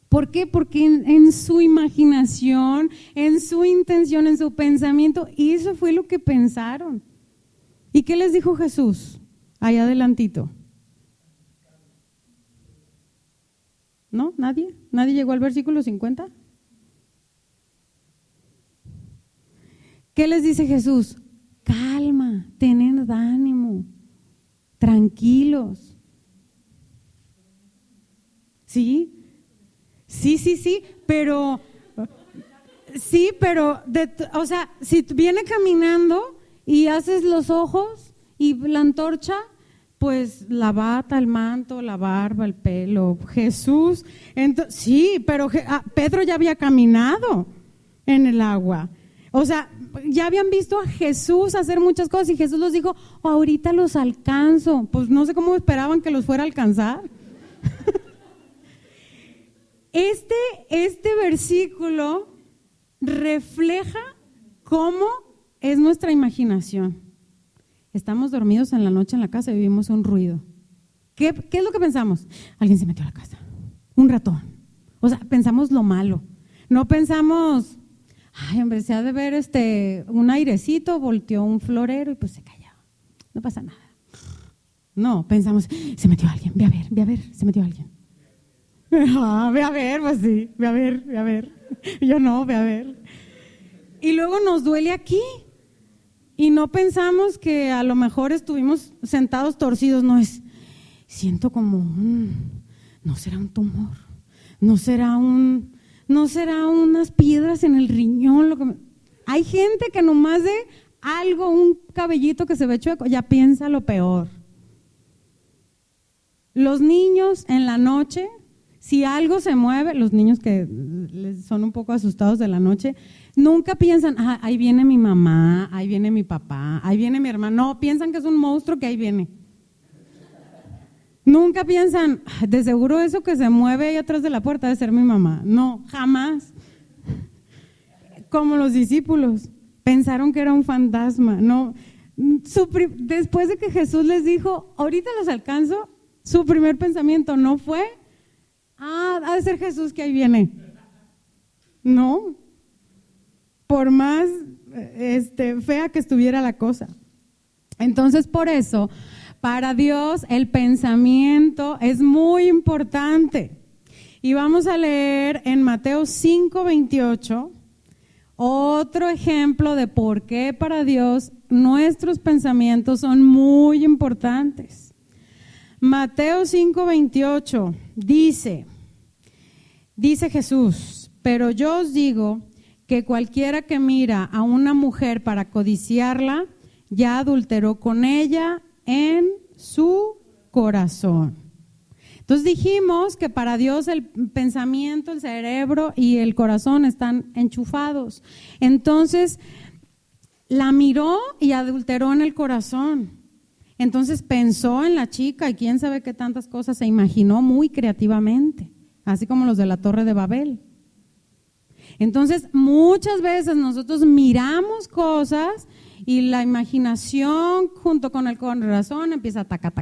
¿Por qué? Porque en su imaginación, en su intención, en su pensamiento, eso fue lo que pensaron. ¿Y qué les dijo Jesús? Allá adelantito. ¿No? ¿Nadie? ¿Nadie llegó al versículo 50? ¿Qué les dice Jesús? Calma, tened ánimo, tranquilos. ¿Sí? Sí, pero o sea, si viene caminando y haces los ojos y la antorcha, pues la bata, el manto, la barba, el pelo, Jesús, sí, pero Pedro ya había caminado en el agua, o sea, ya habían visto a Jesús hacer muchas cosas y Jesús los dijo, ahorita los alcanzo, pues no sé cómo esperaban que los fuera a alcanzar. Este versículo refleja cómo es nuestra imaginación. Estamos dormidos en la noche en la casa y vivimos un ruido. ¿Qué es lo que pensamos? Alguien se metió a la casa, un ratón. O sea, pensamos lo malo. No pensamos, ay, hombre, se ha de ver un airecito, volteó un florero y pues se cayó. No pasa nada. No, pensamos, se metió alguien, ve a ver, se metió alguien. Ve a ver, pues sí, ve a ver. Yo no, ve a ver. Y luego nos duele aquí. Y no pensamos que a lo mejor estuvimos sentados torcidos, siento como no será un tumor, no será unas piedras en el riñón. Hay gente que nomás de algo, un cabellito que se ve chueco, ya piensa lo peor. Los niños en la noche, si algo se mueve, los niños que son un poco asustados de la noche, nunca piensan, ahí viene mi mamá, ahí viene mi papá, ahí viene mi hermano. No, piensan que es un monstruo que ahí viene. Nunca piensan, de seguro eso que se mueve ahí atrás de la puerta debe ser mi mamá. No, jamás. Como los discípulos, pensaron que era un fantasma. No, Después de que Jesús les dijo, ahorita los alcanzo, su primer pensamiento no fue, ha de ser Jesús que ahí viene. No, por más fea que estuviera la cosa. Entonces, por eso, para Dios el pensamiento es muy importante. Y vamos a leer en Mateo 5:28 otro ejemplo de por qué para Dios nuestros pensamientos son muy importantes. Mateo 5:28 dice Jesús, pero yo os digo que cualquiera que mira a una mujer para codiciarla, ya adulteró con ella en su corazón. Entonces dijimos que para Dios el pensamiento, el cerebro y el corazón están enchufados. Entonces la miró y adulteró en el corazón. Entonces pensó en la chica y quién sabe qué tantas cosas se imaginó muy creativamente, así como los de la Torre de Babel. Entonces muchas veces nosotros miramos cosas y la imaginación junto con el corazón empieza a taca,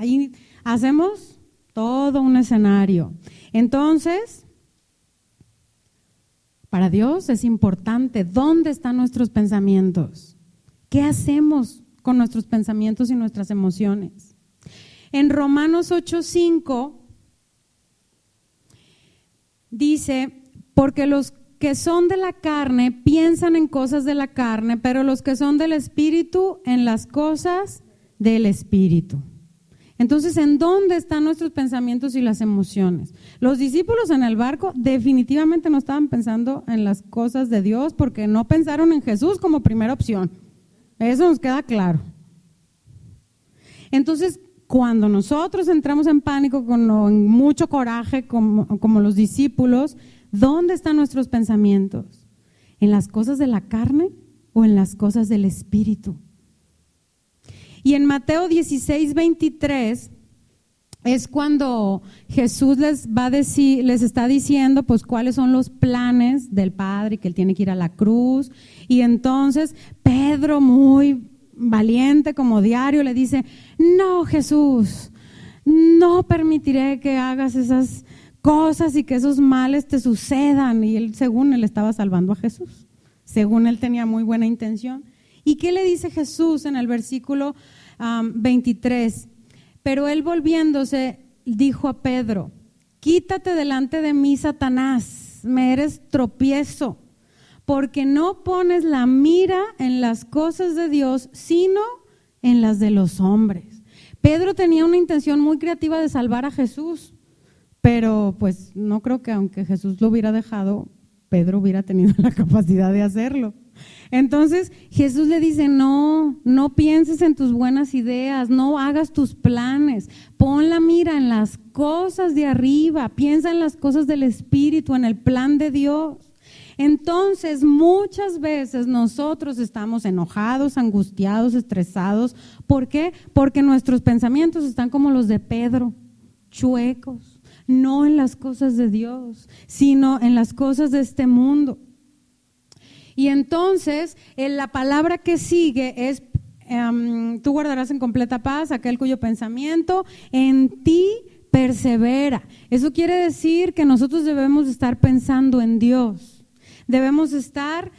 y hacemos todo un escenario. Entonces, para Dios es importante dónde están nuestros pensamientos, qué hacemos con nuestros pensamientos y nuestras emociones. En Romanos 8:5 dice, porque los que son de la carne piensan en cosas de la carne, pero los que son del Espíritu en las cosas del Espíritu. Entonces, ¿en dónde están nuestros pensamientos y las emociones? Los discípulos en el barco definitivamente no estaban pensando en las cosas de Dios porque no pensaron en Jesús como primera opción. Eso nos queda claro. Entonces, cuando nosotros entramos en pánico, en mucho coraje, como los discípulos, ¿dónde están nuestros pensamientos? ¿En las cosas de la carne o en las cosas del Espíritu? Y en Mateo 16:23 es cuando Jesús les está diciendo pues cuáles son los planes del Padre y que Él tiene que ir a la cruz. Y entonces Pedro, muy valiente como diario, le dice, no, Jesús, no permitiré que hagas esas cosas y que esos males te sucedan. Y él, según él, estaba salvando a Jesús, según él tenía muy buena intención. ¿Y qué le dice Jesús en el versículo 23? Pero él volviéndose dijo a Pedro, quítate delante de mí, Satanás, me eres tropiezo, porque no pones la mira en las cosas de Dios, sino en las de los hombres. Pedro tenía una intención muy creativa de salvar a Jesús, pero pues no creo que aunque Jesús lo hubiera dejado, Pedro hubiera tenido la capacidad de hacerlo. Entonces Jesús le dice, no pienses en tus buenas ideas, no hagas tus planes, pon la mira en las cosas de arriba, piensa en las cosas del Espíritu, en el plan de Dios. Entonces muchas veces nosotros estamos enojados, angustiados, estresados. ¿Por qué? Porque nuestros pensamientos están como los de Pedro, chuecos, no en las cosas de Dios, sino en las cosas de este mundo. Y entonces, la palabra que sigue es, tú guardarás en completa paz aquel cuyo pensamiento en ti persevera. Eso quiere decir que nosotros debemos estar pensando en Dios. Debemos estar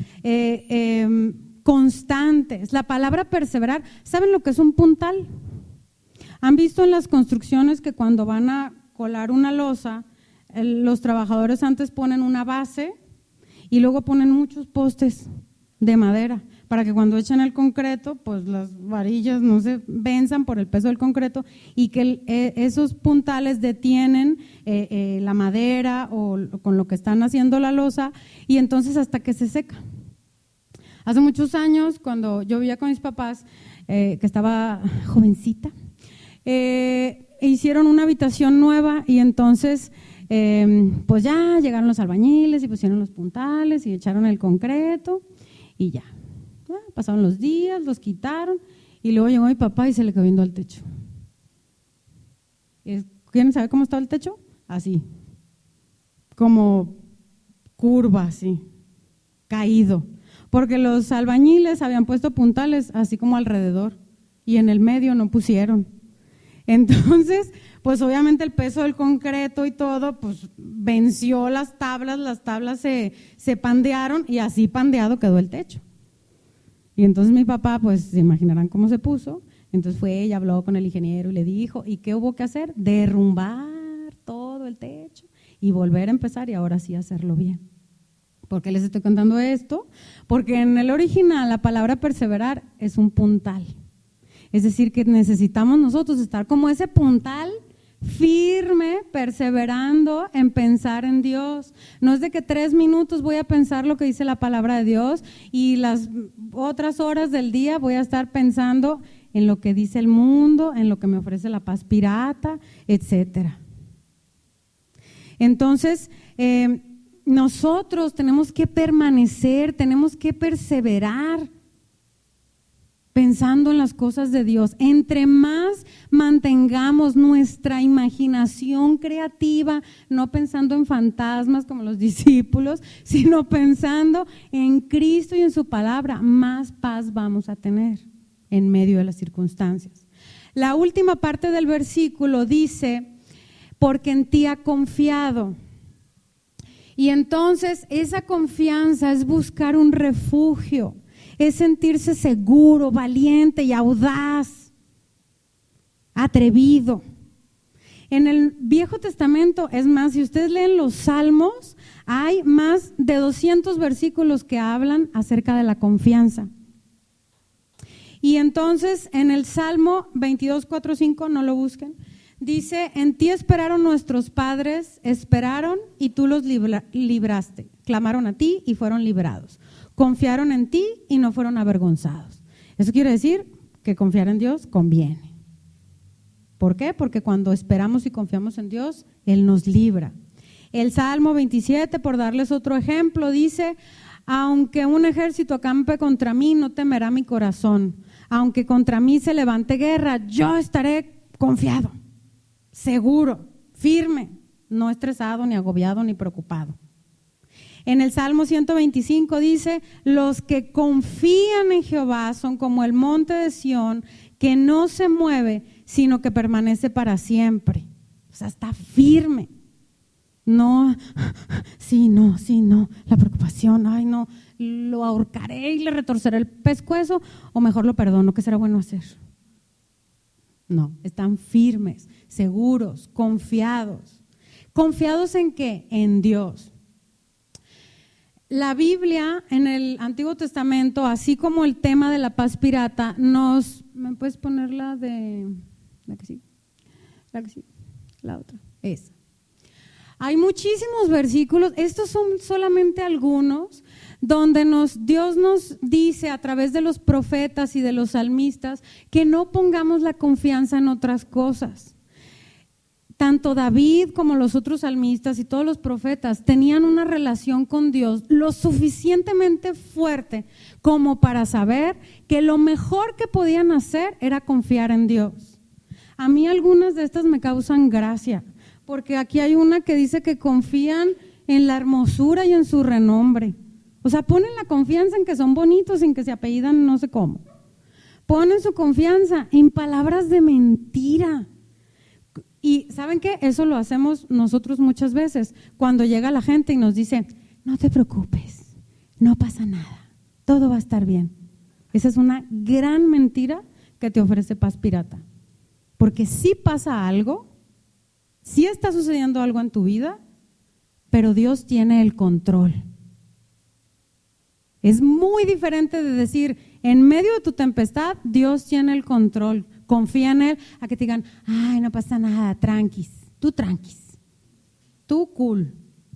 constantes. La palabra perseverar, ¿saben lo que es un puntal? ¿Han visto en las construcciones que cuando van a colar una losa, los trabajadores antes ponen una base y luego ponen muchos postes de madera para que cuando echen el concreto, pues las varillas no se venzan por el peso del concreto y que esos puntales detienen la madera o con lo que están haciendo la losa y entonces hasta que se seca. Hace muchos años, cuando yo vivía con mis papás, que estaba jovencita, hicieron una habitación nueva y entonces pues ya llegaron los albañiles y pusieron los puntales y echaron el concreto y ya. Pasaron los días, los quitaron y luego llegó mi papá y se le quedó viendo al techo. ¿Quieren saber cómo estaba el techo? Así, como curva, así, caído. porque los albañiles habían puesto puntales así como alrededor y en el medio no pusieron. Entonces, pues obviamente el peso del concreto y todo, pues venció las tablas se pandearon y así pandeado quedó el techo. Y entonces mi papá, pues se imaginarán cómo se puso, entonces fue y habló con el ingeniero y le dijo, ¿y qué hubo que hacer? Derrumbar todo el techo y volver a empezar y ahora sí hacerlo bien. ¿Por qué les estoy contando esto? Porque en el original la palabra perseverar es un puntal. Es decir, que necesitamos nosotros estar como ese puntal firme, perseverando en pensar en Dios. No es de que 3 minutos voy a pensar lo que dice la palabra de Dios y las otras horas del día voy a estar pensando en lo que dice el mundo, en lo que me ofrece la paz pirata, etcétera. Entonces, nosotros tenemos que permanecer, tenemos que perseverar pensando en las cosas de Dios. Entre más mantengamos nuestra imaginación creativa, no pensando en fantasmas como los discípulos, sino pensando en Cristo y en su palabra, más paz vamos a tener en medio de las circunstancias. La última parte del versículo dice, porque en ti ha confiado. Y entonces esa confianza es buscar un refugio, es sentirse seguro, valiente y audaz, atrevido. En el Viejo Testamento, es más, si ustedes leen los Salmos, hay más de 200 versículos que hablan acerca de la confianza. Y entonces en el Salmo 22, 4, 5, no lo busquen, dice, en ti esperaron nuestros padres, esperaron y tú los libraste. Clamaron a ti y fueron librados. Confiaron en ti y no fueron avergonzados. Eso quiere decir que confiar en Dios conviene. ¿Por qué? Porque cuando esperamos y confiamos en Dios, Él nos libra. El Salmo 27, por darles otro ejemplo, dice, aunque un ejército acampe contra mí, no temerá mi corazón. Aunque contra mí se levante guerra, yo estaré confiado, seguro, firme, no estresado, ni agobiado, ni preocupado. En el Salmo 125 dice, los que confían en Jehová son como el monte de Sión, que no se mueve, sino que permanece para siempre. O sea, está firme. No, sí, no, la preocupación, ay no, lo ahorcaré y le retorceré el pescuezo, o mejor lo perdono, ¿qué será bueno hacer? No, están firmes, seguros, confiados. ¿Confiados en qué? En Dios. La Biblia en el Antiguo Testamento, así como el tema de la paz pirata, ¿me puedes poner la de, la que sí, la otra, esa? Hay muchísimos versículos, estos son solamente algunos, donde Dios nos dice a través de los profetas y de los salmistas que no pongamos la confianza en otras cosas. Tanto David como los otros salmistas y todos los profetas tenían una relación con Dios lo suficientemente fuerte como para saber que lo mejor que podían hacer era confiar en Dios. A mí algunas de estas me causan gracia, porque aquí hay una que dice que confían en la hermosura y en su renombre. O sea, ponen la confianza en que son bonitos, en que se apellidan no sé cómo. Ponen su confianza en palabras de mentira. Y ¿saben qué? Eso lo hacemos nosotros muchas veces. Cuando llega la gente y nos dice, no te preocupes, no pasa nada, todo va a estar bien. Esa es una gran mentira que te ofrece Paz Pirata. Porque sí pasa algo, sí está sucediendo algo en tu vida, pero Dios tiene el control. Es muy diferente de decir, en medio de tu tempestad, Dios tiene el control. Confía en Él, a que te digan, ay, no pasa nada, tranquis, tú cool,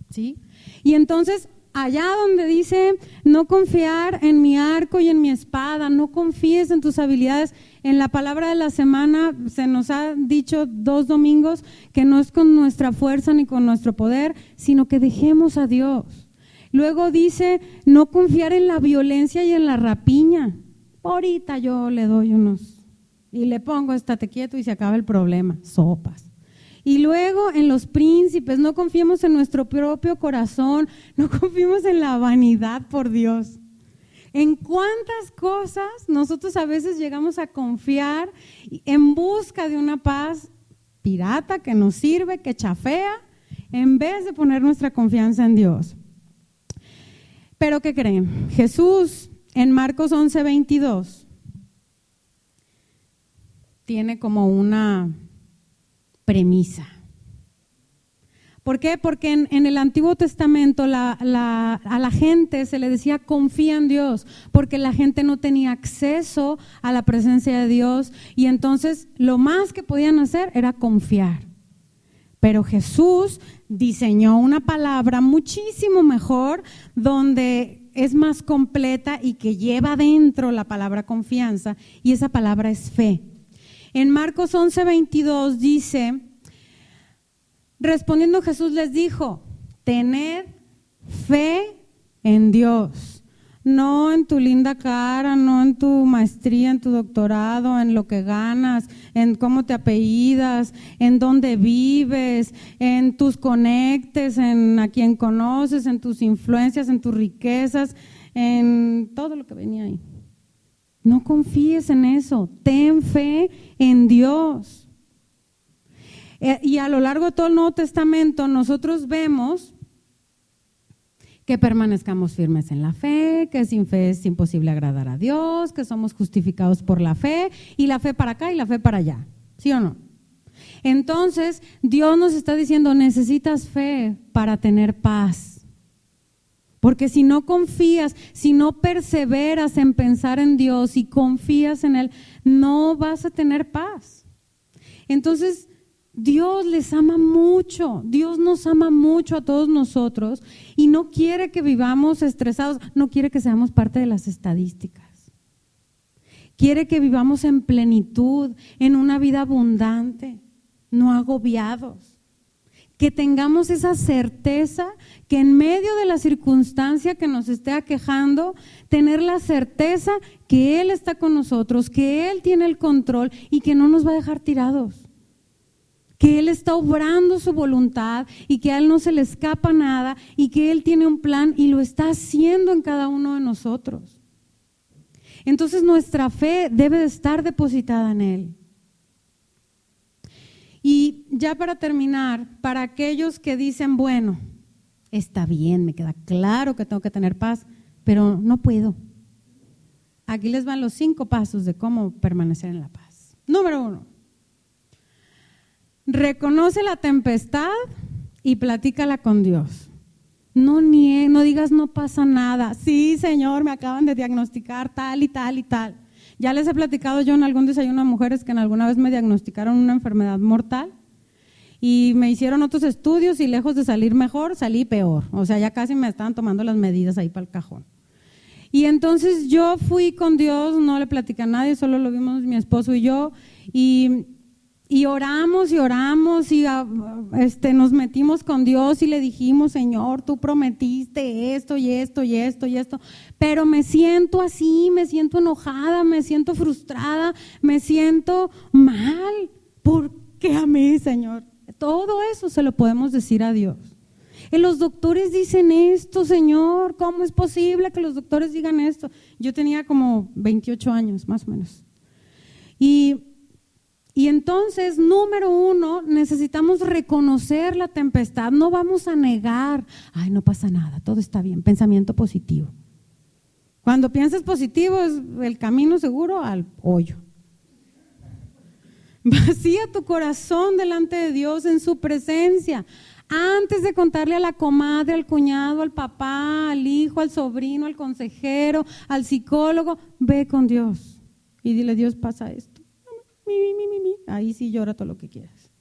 ¿sí? Y entonces, allá donde dice, no confiar en mi arco y en mi espada, no confíes en tus habilidades, en la palabra de la semana se nos ha dicho 2 domingos que no es con nuestra fuerza ni con nuestro poder, sino que dejemos a Dios. Luego dice, no confiar en la violencia y en la rapiña. Ahorita yo le doy unos y le pongo estate quieto y se acaba el problema, sopas. Y luego en los príncipes, no confiemos en nuestro propio corazón, no confiemos en la vanidad, por Dios. ¿En cuántas cosas nosotros a veces llegamos a confiar en busca de una paz pirata que nos sirve, que chafea, en vez de poner nuestra confianza en Dios? Pero ¿qué creen? Jesús en Marcos 11:22 tiene como una premisa. ¿Por qué? Porque en el Antiguo Testamento a la gente se le decía confía en Dios, porque la gente no tenía acceso a la presencia de Dios y entonces lo más que podían hacer era confiar. Pero Jesús diseñó una palabra muchísimo mejor, donde es más completa y que lleva dentro la palabra confianza, y esa palabra es fe. En Marcos 11:22 dice: respondiendo Jesús les dijo, tened fe en Dios, no en tu linda cara, no en tu maestría, en tu doctorado, en lo que ganas, en cómo te apellidas, en dónde vives, en tus conectes, en a quien conoces, en tus influencias, en tus riquezas, en todo lo que venía ahí. No confíes en eso, ten fe en Dios. Y a lo largo de todo el Nuevo Testamento nosotros vemos que permanezcamos firmes en la fe, que sin fe es imposible agradar a Dios, que somos justificados por la fe, y la fe para acá y la fe para allá, ¿sí o no? Entonces Dios nos está diciendo, necesitas fe para tener paz, porque si no confías, si no perseveras en pensar en Dios y confías en Él, no vas a tener paz. Entonces Dios les ama mucho, Dios nos ama mucho a todos nosotros y no quiere que vivamos estresados, no quiere que seamos parte de las estadísticas. Quiere que vivamos en plenitud, en una vida abundante, no agobiados. Que tengamos esa certeza que en medio de la circunstancia que nos esté aquejando, tener la certeza que Él está con nosotros, que Él tiene el control y que no nos va a dejar tirados. Que Él está obrando su voluntad y que a Él no se le escapa nada y que Él tiene un plan y lo está haciendo en cada uno de nosotros. Entonces nuestra fe debe de estar depositada en Él. Y ya para terminar, para aquellos que dicen, bueno, está bien, me queda claro que tengo que tener paz, pero no puedo. Aquí les van los 5 pasos de cómo permanecer en la paz. Número 1. Reconoce la tempestad y platícala con Dios. No digas no pasa nada. Sí, Señor, me acaban de diagnosticar tal y tal y tal. Ya les he platicado yo en algún desayuno a mujeres que en alguna vez me diagnosticaron una enfermedad mortal y me hicieron otros estudios y lejos de salir mejor, salí peor. O sea, ya casi me estaban tomando las medidas ahí para el cajón. Y entonces yo fui con Dios, no le platicé a nadie, solo lo vimos mi esposo y yo, y oramos y nos metimos con Dios y le dijimos, Señor, tú prometiste esto y esto y esto y esto, pero me siento así, me siento enojada, me siento frustrada, me siento mal. ¿Por qué a mí, Señor? Todo eso se lo podemos decir a Dios. Los doctores dicen esto, Señor, ¿cómo es posible que los doctores digan esto? Yo tenía como 28 años, más o menos. Y entonces, número 1, necesitamos reconocer la tempestad. No vamos a negar, ay, no pasa nada, todo está bien. Pensamiento positivo. Cuando piensas positivo es el camino seguro al hoyo. Vacía tu corazón delante de Dios en su presencia. Antes de contarle a la comadre, al cuñado, al papá, al hijo, al sobrino, al consejero, al psicólogo, ve con Dios y dile, Dios, pasa esto. Ahí sí llora todo lo que quieras.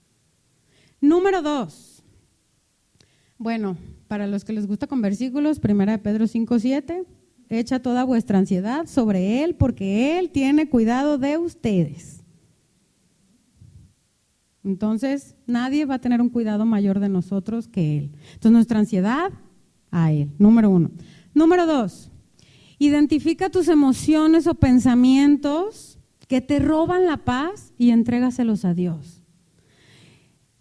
Número 2. Bueno, para los que les gusta con versículos, 1 Pedro 5:7, echa toda vuestra ansiedad sobre Él, porque Él tiene cuidado de ustedes. Entonces, nadie va a tener un cuidado mayor de nosotros que Él. Entonces, nuestra ansiedad a Él, número 1. Número 2, identifica tus emociones o pensamientos que te roban la paz y entrégaselos a Dios.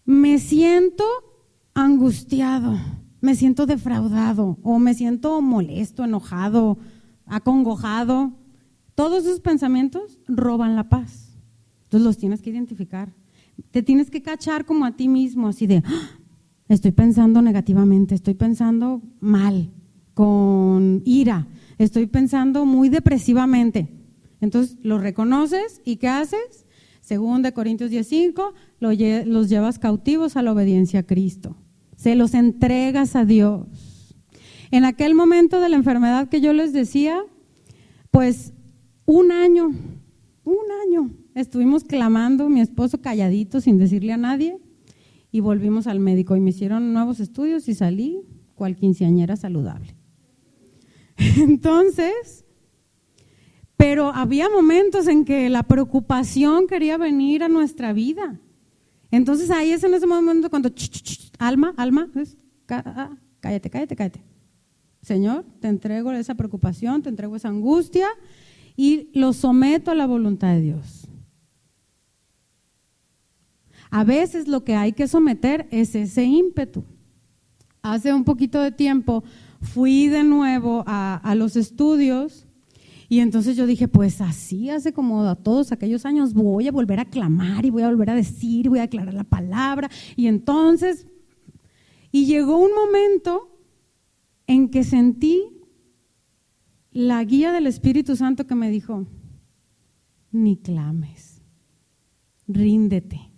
Me siento angustiado, me siento defraudado o me siento molesto, enojado, acongojado. Todos esos pensamientos roban la paz. Entonces los tienes que identificar. Te tienes que cachar como a ti mismo, así de, estoy pensando negativamente, estoy pensando mal, con ira, estoy pensando muy depresivamente. Entonces los reconoces y ¿qué haces? Según de Corintios 10:5, los llevas cautivos a la obediencia a Cristo. Se los entregas a Dios. En aquel momento de la enfermedad que yo les decía, pues un año, estuvimos clamando, mi esposo calladito, sin decirle a nadie, y volvimos al médico y me hicieron nuevos estudios y salí cual quinceañera saludable. Entonces, pero había momentos en que la preocupación quería venir a nuestra vida. Entonces ahí es en ese momento cuando, alma, cállate. Señor, te entrego esa preocupación, te entrego esa angustia y lo someto a la voluntad de Dios. A veces lo que hay que someter es ese ímpetu. Hace un poquito de tiempo fui de nuevo a los estudios y entonces yo dije, pues así hace como a todos aquellos años voy a volver a clamar y voy a volver a decir, voy a declarar la palabra. Y entonces, y llegó un momento en que sentí la guía del Espíritu Santo que me dijo, ni clames, ríndete.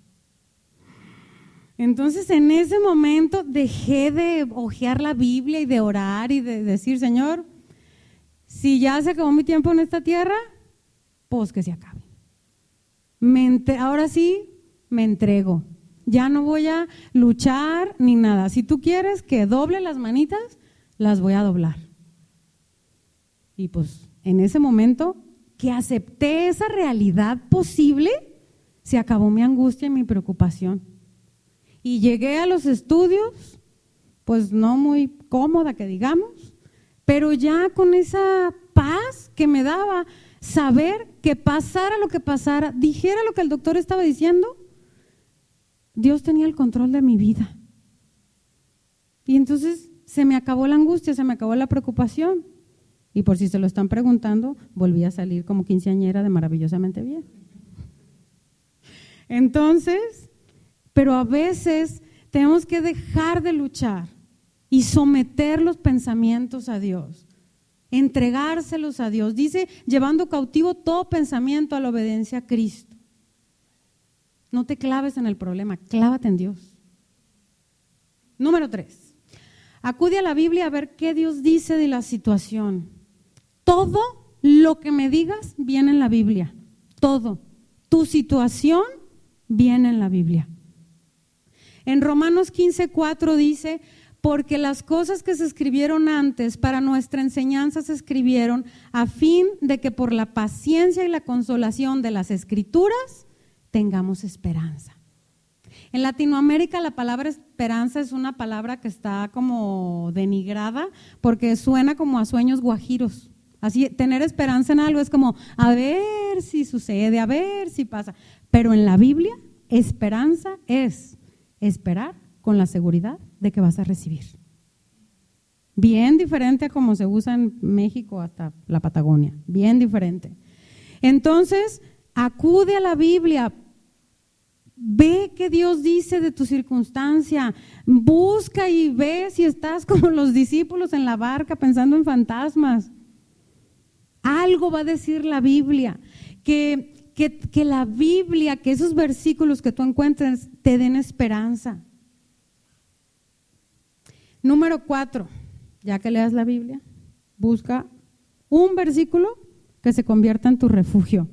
Entonces en ese momento dejé de hojear la Biblia y de orar y de decir, Señor, si ya se acabó mi tiempo en esta tierra, pues que se acabe. Ahora sí me entrego, ya no voy a luchar ni nada. Si tú quieres que doble las manitas, las voy a doblar. Y pues en ese momento que acepté esa realidad posible, se acabó mi angustia y mi preocupación. Y llegué a los estudios, pues no muy cómoda que digamos, pero ya con esa paz que me daba saber que pasara lo que pasara, dijera lo que el doctor estaba diciendo, Dios tenía el control de mi vida. Y entonces se me acabó la angustia, se me acabó la preocupación. Y por si se lo están preguntando, volví a salir como quinceañera de maravillosamente bien. Entonces, pero a veces tenemos que dejar de luchar y someter los pensamientos a Dios, entregárselos a Dios. Dice, llevando cautivo todo pensamiento a la obediencia a Cristo. No te claves en el problema, clávate en Dios. Número 3, acude a la Biblia a ver qué Dios dice de la situación. Todo lo que me digas viene en la Biblia, todo. Tu situación viene en la Biblia. En Romanos 15:4 dice, porque las cosas que se escribieron antes para nuestra enseñanza se escribieron a fin de que por la paciencia y la consolación de las Escrituras tengamos esperanza. En Latinoamérica la palabra esperanza es una palabra que está como denigrada porque suena como a sueños guajiros. Así, tener esperanza en algo es como a ver si sucede, a ver si pasa. Pero en la Biblia, esperanza es esperar con la seguridad de que vas a recibir. Bien diferente a como se usa en México hasta la Patagonia, bien diferente. Entonces, acude a la Biblia, ve qué Dios dice de tu circunstancia, busca y ve si estás como los discípulos en la barca pensando en fantasmas. Algo va a decir la Biblia, que la Biblia, que esos versículos que tú encuentres te den esperanza. Número 4, ya que leas la Biblia, busca un versículo que se convierta en tu refugio.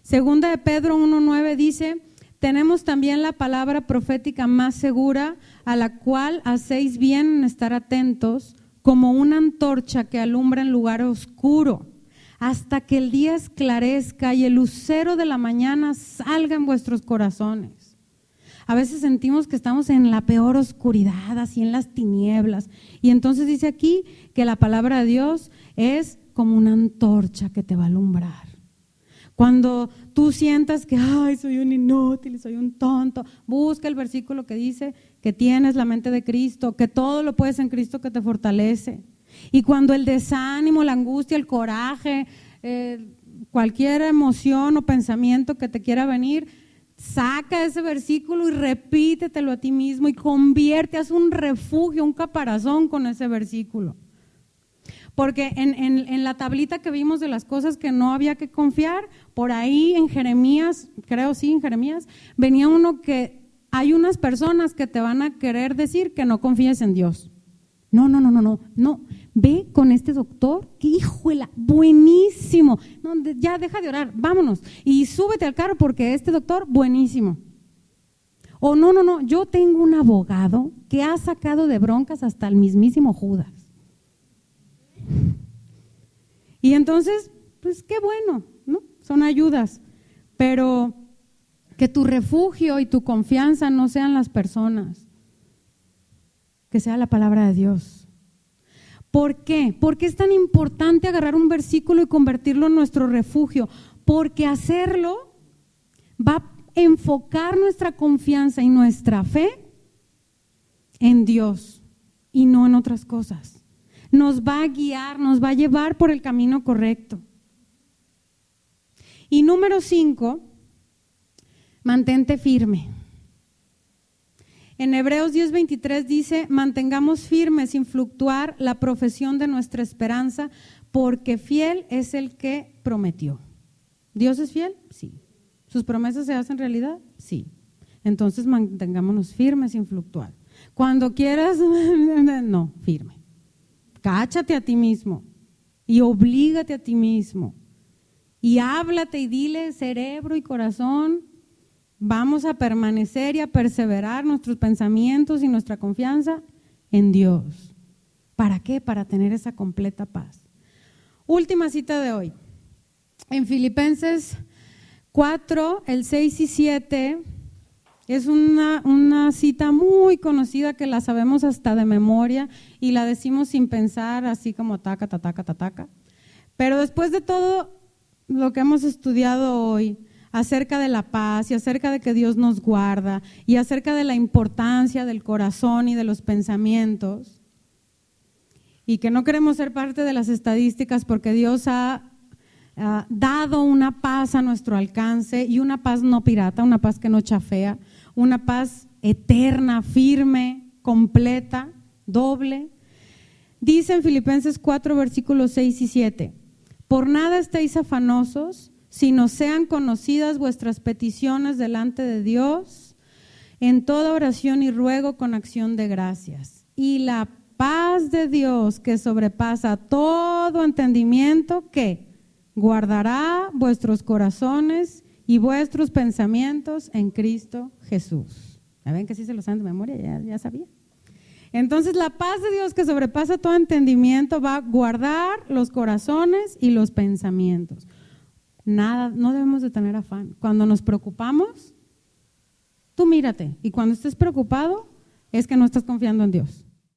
Segunda de Pedro 1:9 dice, tenemos también la palabra profética más segura, a la cual hacéis bien en estar atentos, como una antorcha que alumbra en lugar oscuro, hasta que el día esclarezca y el lucero de la mañana salga en vuestros corazones. A veces sentimos que estamos en la peor oscuridad, así en las tinieblas. Y entonces dice aquí que la palabra de Dios es como una antorcha que te va a alumbrar. Cuando tú sientas que ay, soy un inútil, soy un tonto, busca el versículo que dice que tienes la mente de Cristo, que todo lo puedes en Cristo que te fortalece. Y cuando el desánimo, la angustia, el coraje, cualquier emoción o pensamiento que te quiera venir, saca ese versículo y repítetelo a ti mismo y haz un refugio, un caparazón con ese versículo. Porque en la tablita que vimos de las cosas que no había que confiar, por ahí en Jeremías, venía uno que hay unas personas que te van a querer decir que no confíes en Dios. No, ve con este doctor, que híjole, buenísimo, no, ya deja de orar, vámonos, y súbete al carro porque este doctor, buenísimo. O no, yo tengo un abogado que ha sacado de broncas hasta el mismísimo Judas. Y entonces, pues qué bueno, ¿no? Son ayudas, pero que tu refugio y tu confianza no sean las personas, que sea la palabra de Dios. ¿Por qué? ¿Por qué es tan importante agarrar un versículo y convertirlo en nuestro refugio? Porque hacerlo va a enfocar nuestra confianza y nuestra fe en Dios y no en otras cosas. Nos va a guiar, nos va a llevar por el camino correcto. Y número 5, mantente firme. En Hebreos 10:23 dice, mantengamos firme sin fluctuar la profesión de nuestra esperanza, porque fiel es el que prometió. ¿Dios es fiel? Sí. ¿Sus promesas se hacen realidad? Sí. Entonces mantengámonos firmes sin fluctuar. Cuando quieras, no, firme. Cáchate a ti mismo y oblígate a ti mismo y háblate y dile, cerebro y corazón, vamos a permanecer y a perseverar nuestros pensamientos y nuestra confianza en Dios. ¿Para qué? Para tener esa completa paz. Última cita de hoy. En Filipenses 4, el 6 y 7, es una cita muy conocida que la sabemos hasta de memoria y la decimos sin pensar, así como taca, taca, taca. Pero después de todo lo que hemos estudiado hoy acerca de la paz y acerca de que Dios nos guarda y acerca de la importancia del corazón y de los pensamientos, y que no queremos ser parte de las estadísticas porque Dios ha dado una paz a nuestro alcance y una paz no pirata, una paz que no chafea, una paz eterna, firme, completa, doble. Dice en Filipenses 4, versículos 6 y 7, por nada estéis afanosos, sino sean conocidas vuestras peticiones delante de Dios, en toda oración y ruego con acción de gracias. Y la paz de Dios que sobrepasa todo entendimiento, ¿qué? Guardará vuestros corazones y vuestros pensamientos en Cristo Jesús. ¿Ya ven que sí se lo saben de memoria? Ya sabía. Entonces la paz de Dios que sobrepasa todo entendimiento va a guardar los corazones y los pensamientos. Nada, no debemos de tener afán. Cuando nos preocupamos, tú mírate, y cuando estés preocupado es que no estás confiando en Dios.